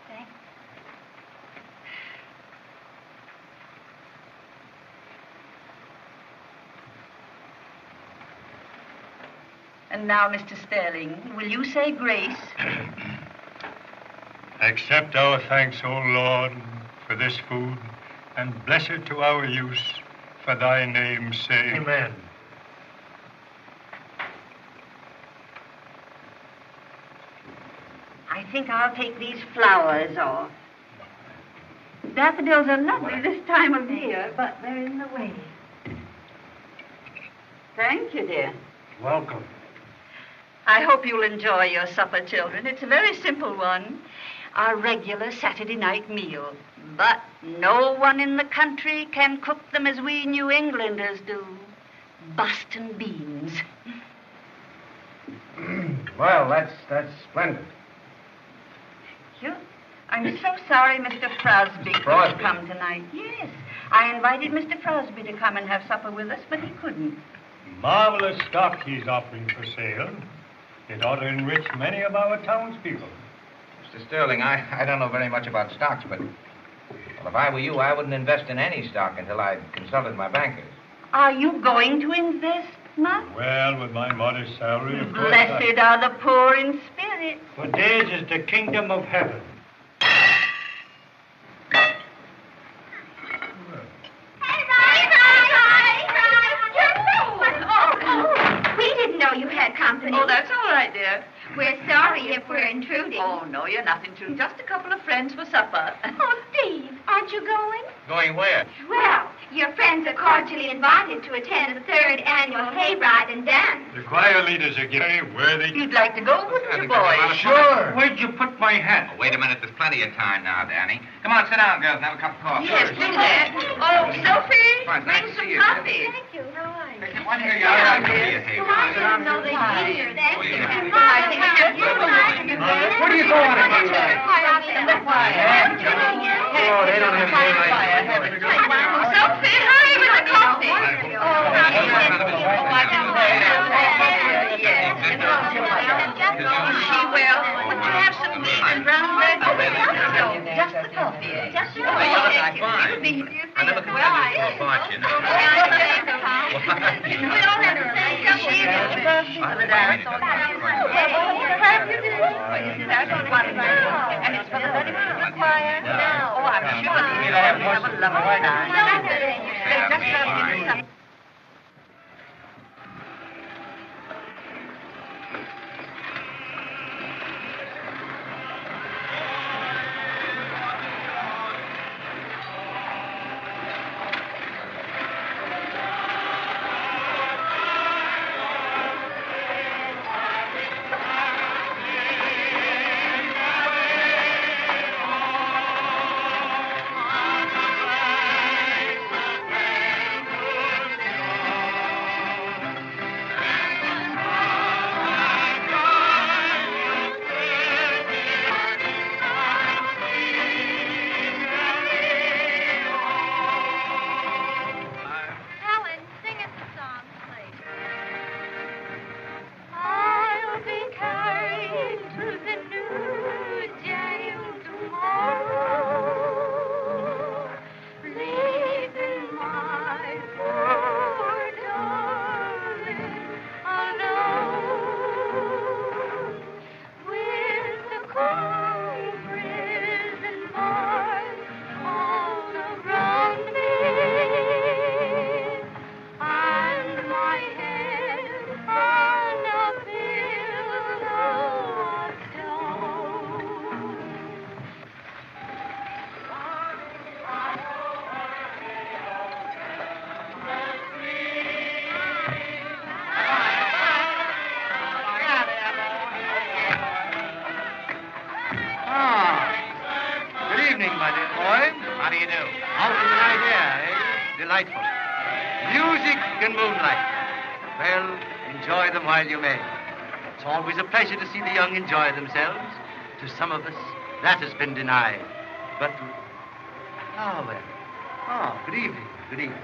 Thanks. And now, Mr. Sterling, will you say grace? Accept our thanks, O Lord, for this food, and bless it to our use for thy name's sake. Amen. I think I'll take these flowers off. Daffodils are lovely this time of year, but they're in the way. Thank you, dear. Welcome. I hope you'll enjoy your supper, children. It's a very simple one. Our regular Saturday night meal. But no one in the country can cook them as we New Englanders do. Boston beans. Well, that's splendid. I'm so sorry Mr. Frosby couldn't come tonight. Yes, I invited Mr. Frosby to come and have supper with us, but he couldn't. Marvelous stock he's offering for sale. It ought to enrich many of our townspeople. Mr. Sterling, I don't know very much about stocks, but well, if I were you, I wouldn't invest in any stock until I'd consulted my bankers. Are you going to invest, Ma? Well, with my modest salary, of course. Blessed are the poor in spirit. For theirs is the kingdom of heaven. We didn't know you had company. Oh, that's all right, dear. We're sorry if we're intruding. Oh, no, you're not intruding. Just a couple of friends for supper. Oh, Steve, aren't you going? Going where? Well, your friends are cordially invited to attend the 3rd annual hayride and dance. The choir leaders are giving where they... You'd like to go, wouldn't you, boys? Sure. Where'd you put my hat? Oh, wait a minute. There's plenty of time now, Danny. Come on, sit down, girls, and have a cup of coffee. Yes, do that. Oh, Sophie, Fine, bring nice to some see you. coffee. Thank you. How are you? Why don't you all right to be a hayride? I didn't know they'd be here. Thank you. I think it's Where do you go on a hayride? Oh, they don't have hayride. Sophie, hurry with the coffee. She will. Would you have some beef and brown bread? No, just the coffee. Just the coffee. I never could tell you so apart, you know. We all have the same And it's for the ladies of the choir. Oh, I'm sure you'll have a lovely time. They just have you some. delightful. Music and moonlight. Well, enjoy them while you may. It's always a pleasure to see the young enjoy themselves. To some of us, that has been denied. But, oh, well. Oh, good evening. Good evening.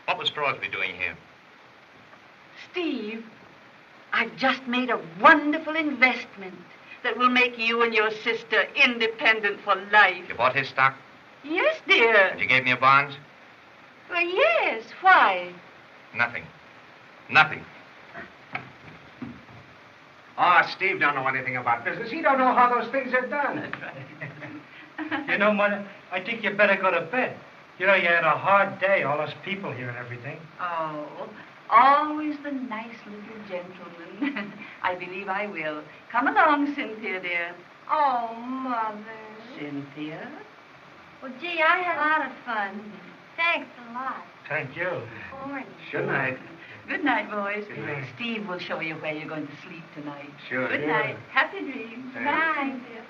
What was Crosby doing here? Steve, I've just made a wonderful investment that will make you and your sister independent for life. You bought his stock? Yes, dear. And you gave me a bonds? Well, yes. Why? Nothing. Nothing. Oh, Steve don't know anything about business. He don't know how those things are done. That's right. You know, Mother, I think you better go to bed. You know, you had a hard day, all those people here and everything. Oh, always the nice little gentleman. I believe I will. Come along, Cynthia, dear. Oh, Mother. Cynthia? Well, gee, I had a lot of fun. Thanks a lot. Thank you. Morning. Good night. Good night, boys. Good night. Steve will show you where you're going to sleep tonight. Sure. Good night. Happy dreams. Sure. Bye. Cynthia.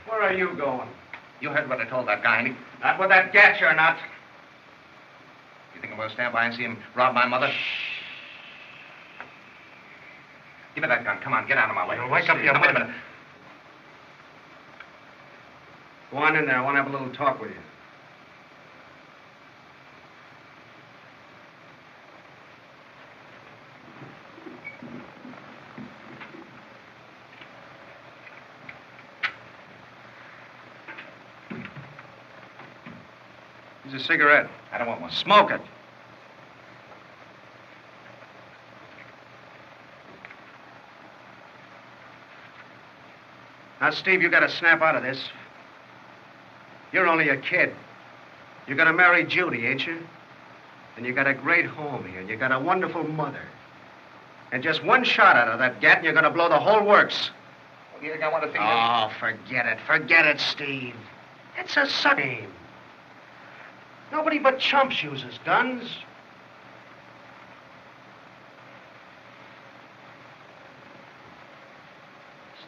Where are you going? You heard what I told that guy. Not with that gat, you're not. You think I'm going to stand by and see him rob my mother? Give me that gun. Come on, get out of my way. You'll wake up your Now, wait a mother. minute. Go on in there. I want to have a little talk with you. Here's a cigarette. I don't want one. Smoke it. Now, Steve, you got to snap out of this. You're only a kid. You're going to marry Judy, ain't you? And you got a great home here. You got a wonderful mother. And just one shot out of that gat, and you're going to blow the whole works. Well, you think I want to think Oh, forget it. Forget it, Steve. It's a suck game. Nobody but chumps uses guns.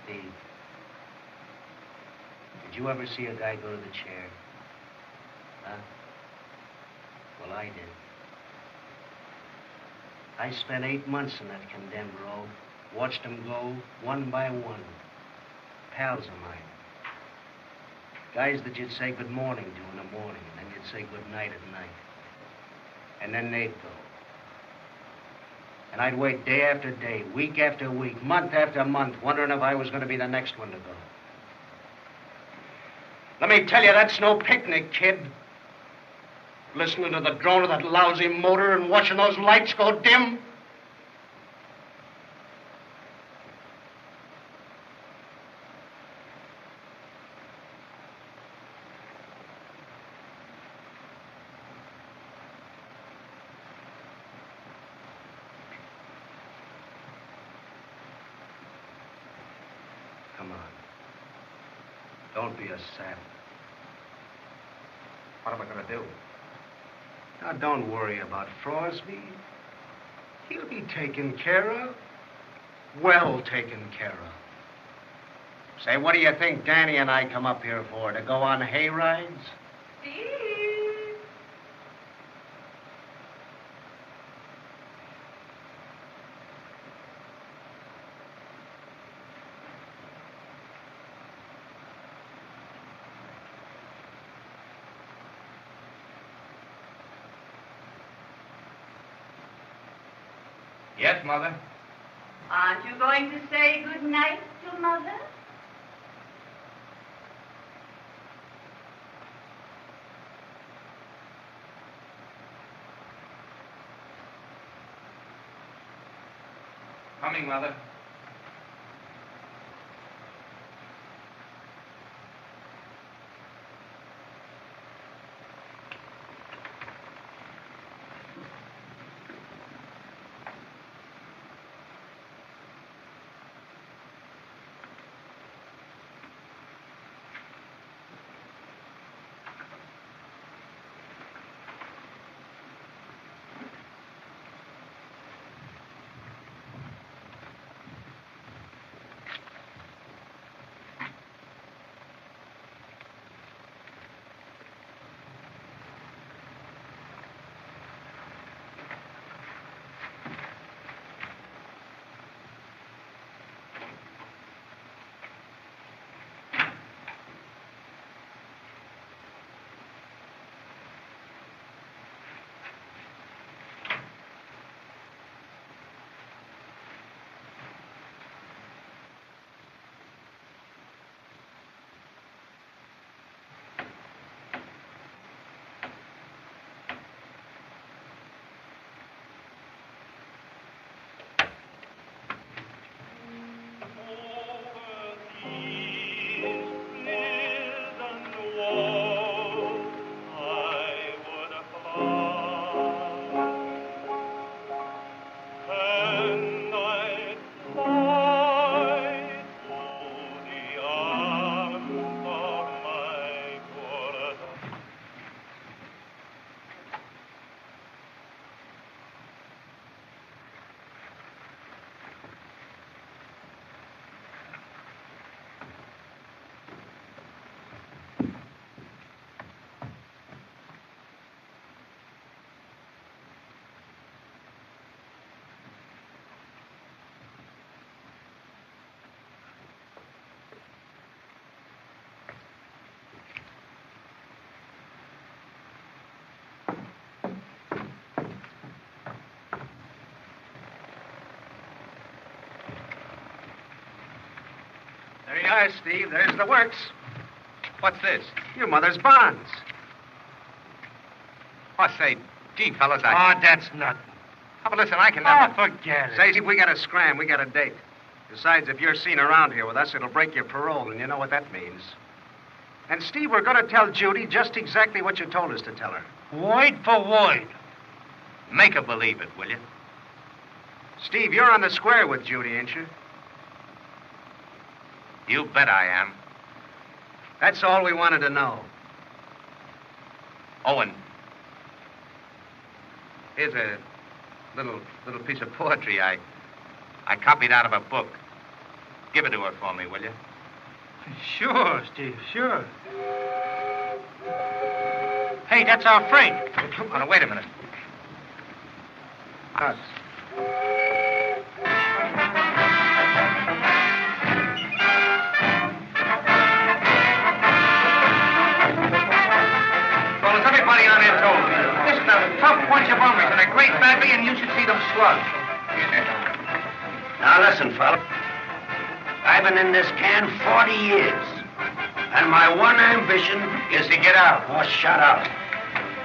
Steve, did you ever see a guy go to the chair? Huh? Well, I did. I spent 8 months in that condemned row. Watched them go one by one. Pals of mine. Guys that you'd say good morning to in the morning, and then you'd say good night at night. And then they'd go. And I'd wait day after day, week after week, month after month, wondering if I was going to be the next one to go. Let me tell you, that's no picnic, kid. Listening to the drone of that lousy motor and watching those lights go dim. Come on. Don't be a sap. What am I going to do? Now, don't worry about Frosby. He'll be taken care of. Well taken care of. Say, what do you think Danny and I come up here for? To go on hay rides? Steve. Yes, Mother? Aren't you going to say good night to Mother? Coming, Mother. There you are, Steve. There's the works. What's this? Your mother's bonds. Oh, say, gee, fellas, Oh, that's nothing. Oh, but listen, I can never... Forget it. Say, Steve, we got to scram. We got a date. Besides, if you're seen around here with us, it'll break your parole, and you know what that means. And, Steve, we're going to tell Judy just exactly what you told us to tell her. Word for word. Make her believe it, will you? Steve, you're on the square with Judy, ain't you? You bet I am. That's all we wanted to know. Owen, here's a little piece of poetry I copied out of a book. Give it to her for me, will you? Sure, Steve, sure. Hey, that's our freight. Oh, now, wait a minute. Us. Well, as everybody on there told me, this is a tough bunch of homies and a great family, and you should see them slug. Now listen, fella. I've been in this can 40 years. And my one ambition is to get out or shut out.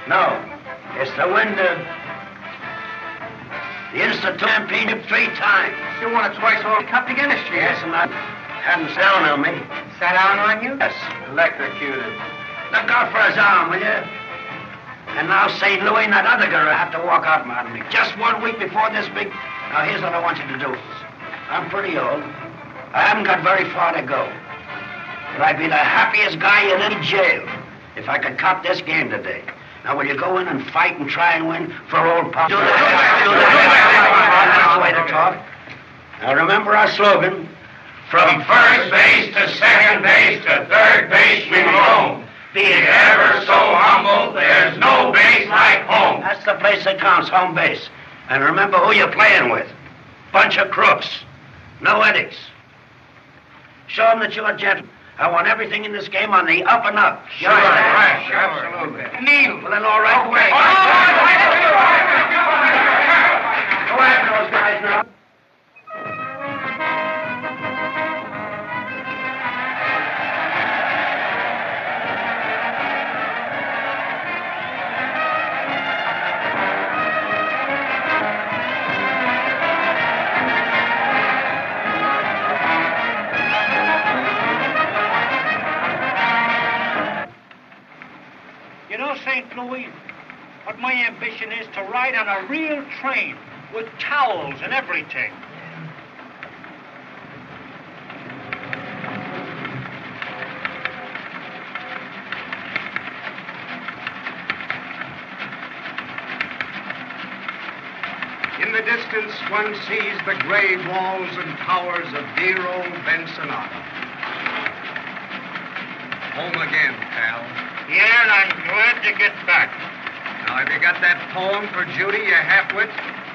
No, it's to win the Institute Championship 3 times. You won it twice over cup again this year. Yes, and I hadn't sat down on me. Sat down on you? Yes. Electrocuted. Look out for his arm, will you? And now St. Louis and that other girl have to walk out on me. Just 1 week before this big... Now, here's what I want you to do. I'm pretty old. I haven't got very far to go. But I'd be the happiest guy in any jail if I could cop this game today. Now, will you go in and fight and try and win for old Pop? Do that. That's the way to talk. Now, remember our slogan. From first base to second base to third base we roam. Be it ever so humble, there's no base like home. That's the place that counts, home base. And remember who you're playing with. Bunch of crooks. No eddies. Show them that you're a gentleman. I want everything in this game on the up and up. Sure, right, absolutely. Kneel. Well, then, all right. Go after those guys now. You know, St. Louis, what my ambition is to ride on a real train with towels and everything. In the distance, one sees the gray walls and towers of dear old Bensenata. Home again, pal. Yeah, and I'm glad to get back. Now, have you got that poem for Judy, you halfwit?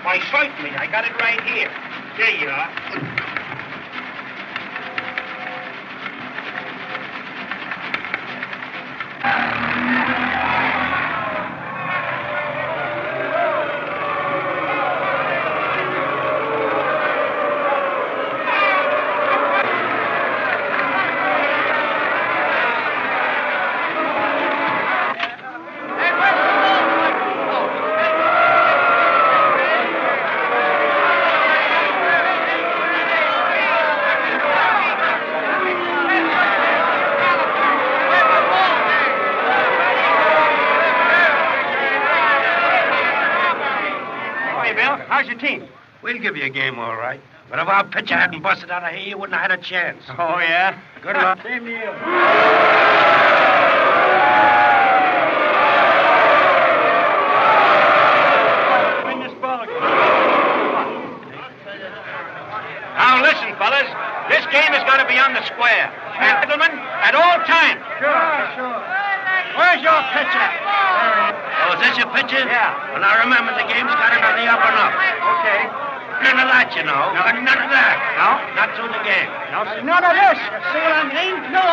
Why, certainly. I got it right here. There you are. How's your team? We'll give you a game, all right. But if our pitcher hadn't busted out of here, you wouldn't have had a chance. Oh, yeah? Good luck. Same to you. Win this ball again. Now, listen, fellas. This game is going to be on the square. And, gentlemen, at all times. Sure. Where's your pitcher? Oh, is this your pitcher? Yeah. Well, now remember, the game's got it on the up and up. Okay. None of that, you know. No. None of that. No? Not through the game. No, none of this. See what I mean? No,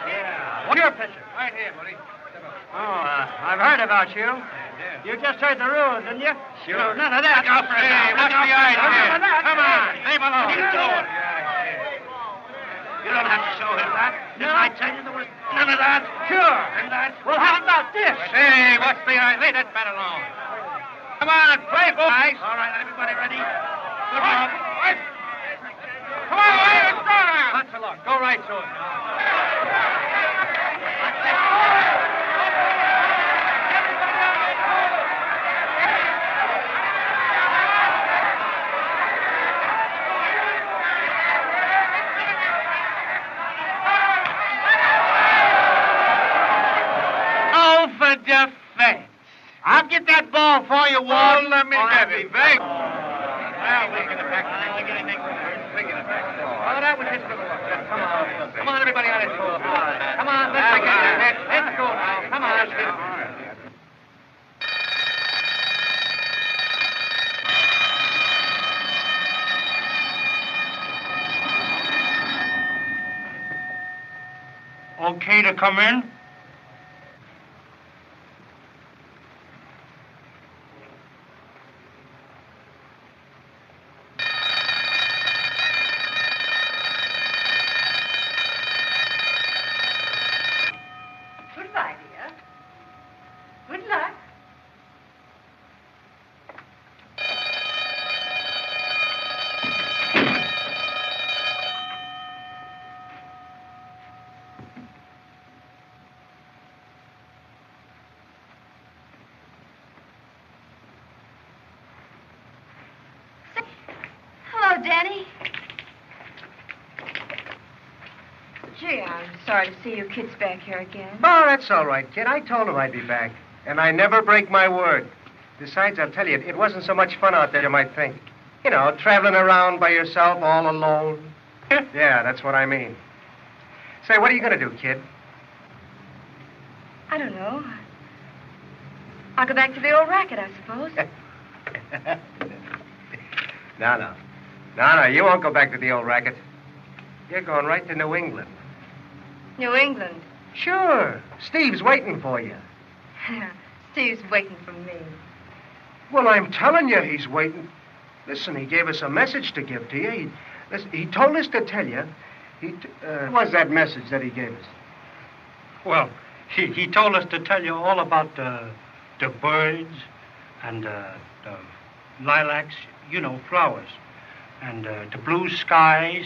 yeah. What's your pitcher? Right here, buddy. Oh, I've heard about you. You just heard the rules, didn't you? Sure. None of that. Look out for it. Hey, Look what's out the for it. idea? None of that. Come on, leave alone. What are you doing? You You don't have to show him that. Didn't I tell you there was none of that? Sure. And that? Well, how about this? Hey, what's the idea? Leave that bat alone. Come on, play, boys. All right, everybody ready? Good Come luck. on, let's go now. Lots of luck. Go right to it. Oh, for defense. I'll get that ball for you, Ward. Let me get it. Well, we get it back. We get it back. We get it back. Oh, that was just for the luck. Come on. Come on, everybody out of school. Come on, let's get it. Let's go now. Come on. Okay to come in? Goodbye, dear. Good luck. Hello, Danny. Gee, I'm sorry to see you kids back here again. Oh, that's all right, kid. I told him I'd be back. And I never break my word. Besides, I'll tell you, it wasn't so much fun out there you might think. You know, traveling around by yourself all alone. Yeah, that's what I mean. Say, what are you going to do, kid? I don't know. I'll go back to the old racket, I suppose. No, you won't go back to the old racket. You're going right to New England. New England. Sure. Steve's waiting for you. Steve's waiting for me. Well, I'm telling you, he's waiting. Listen, he gave us a message to give to you. He told us to tell you. What was that message that he gave us? Well, he told us to tell you all about the birds and the lilacs, you know, flowers, and the blue skies,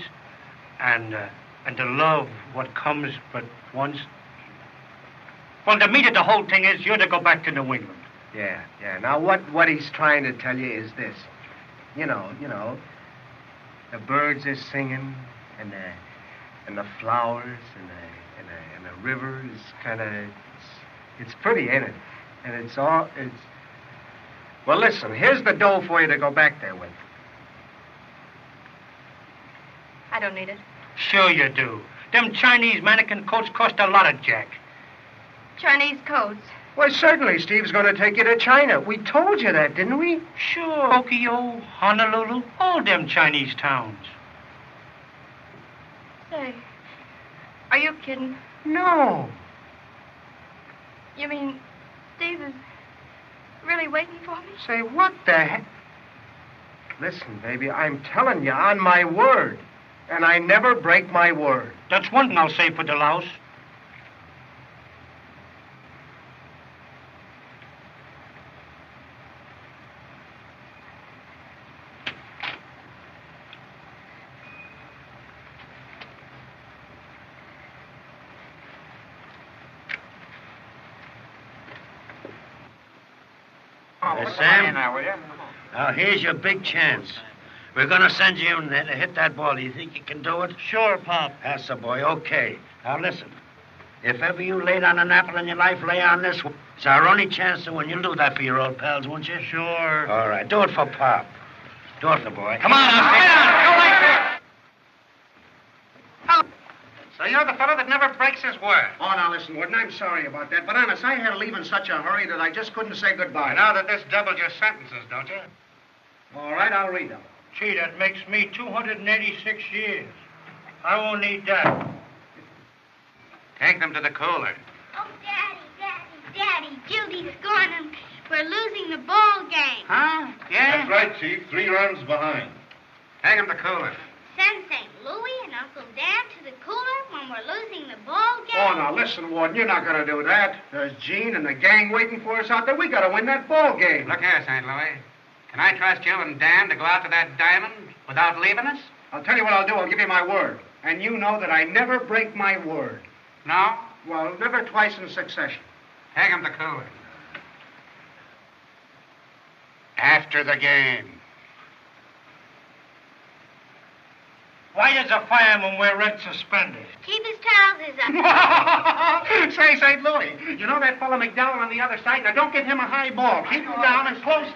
and the love what comes but once. Well, to me, the whole thing is you're to go back to New England. Yeah. Now, what he's trying to tell you is this. You know, the birds are singing, and the flowers, and the river is kind of, it's pretty, ain't it? And it's well, listen, here's the dough for you to go back there with. I don't need it. Sure you do. Them Chinese mannequin coats cost a lot of jack. Chinese coats. Well, certainly Steve's going to take you to China. We told you that, didn't we? Sure. Tokyo, Honolulu, all them Chinese towns. Say, are you kidding? No. You mean Steve is really waiting for me? Say, what the heck? Listen, baby, I'm telling you on my word. And I never break my word. That's one thing I'll say for the louse. Sam, now here's your big chance. We're going to send you in there to hit that ball. Do you think you can do it? Sure, Pop. That's the boy. Okay. Now, listen. If ever you laid on an apple in your life, lay on this one. It's our only chance to win. You'll do that for your old pals, won't you? Sure. All right. Do it for Pop. Do it for the boy. Come on, now, sit down. Go like that. So you're the fellow that never breaks his word. Oh, now, listen, Warden, I'm sorry about that. But honest, I had to leave in such a hurry that I just couldn't say goodbye. Now that this doubles your sentences, don't you? All right, I'll read them. Gee, that makes me 286 years. I won't need that. Take them to the cooler. Oh, Daddy, Judy's gone and we're losing the ball game. Huh? Yeah? That's right, Chief. 3 runs behind. Take them to the cooler. Send St. Louis and Uncle Dan to the cooler we're losing the ball game? Oh, now, listen, Warden, you're not going to do that. There's Gene and the gang waiting for us out there. We got to win that ball game. Look here, St. Louis. Can I trust you and Dan to go out to that diamond without leaving us? I'll tell you what I'll do. I'll give you my word. And you know that I never break my word. No? Well, never twice in succession. Take him to Cooley. After the game. Why does a fireman wear red suspenders? Keep his trousers up. Say, St. Louis, you know that fellow McDowell on the other side? Now, don't give him a high ball. Keep him down and close.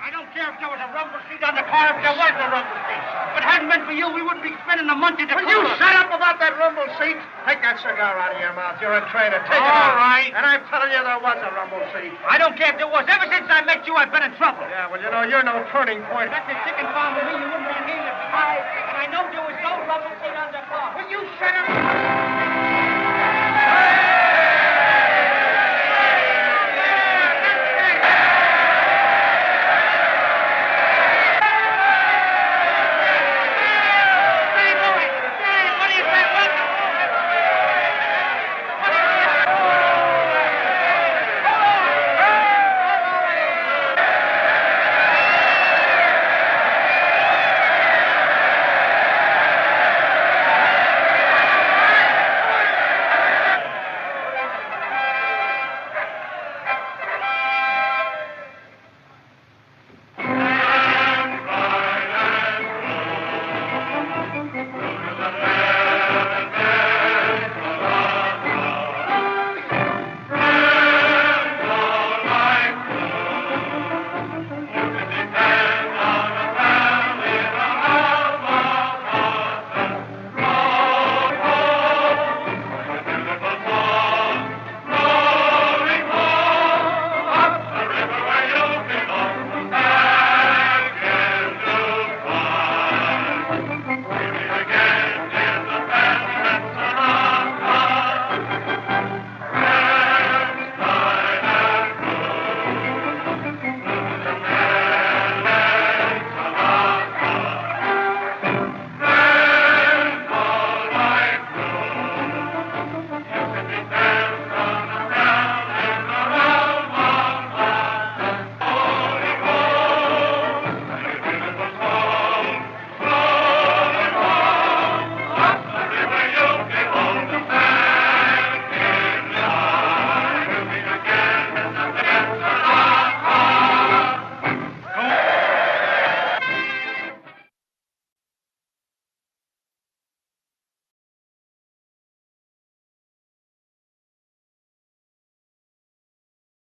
I don't care if there was a rumble seat on the car, if there was a rumble seat. If it hadn't been for you, we wouldn't be spending a month in the Will you shut up about that rumble seat? Take that cigar out of your mouth. You're a traitor. Take it All out. right. And I'm telling you there was a rumble seat. I don't care if there was. Ever since I met you, I've been in trouble. Yeah, well, you know, you're no turning point. If that's a chicken farm with me, you wouldn't be in here to buy. And I know there was no rumble seat on the car.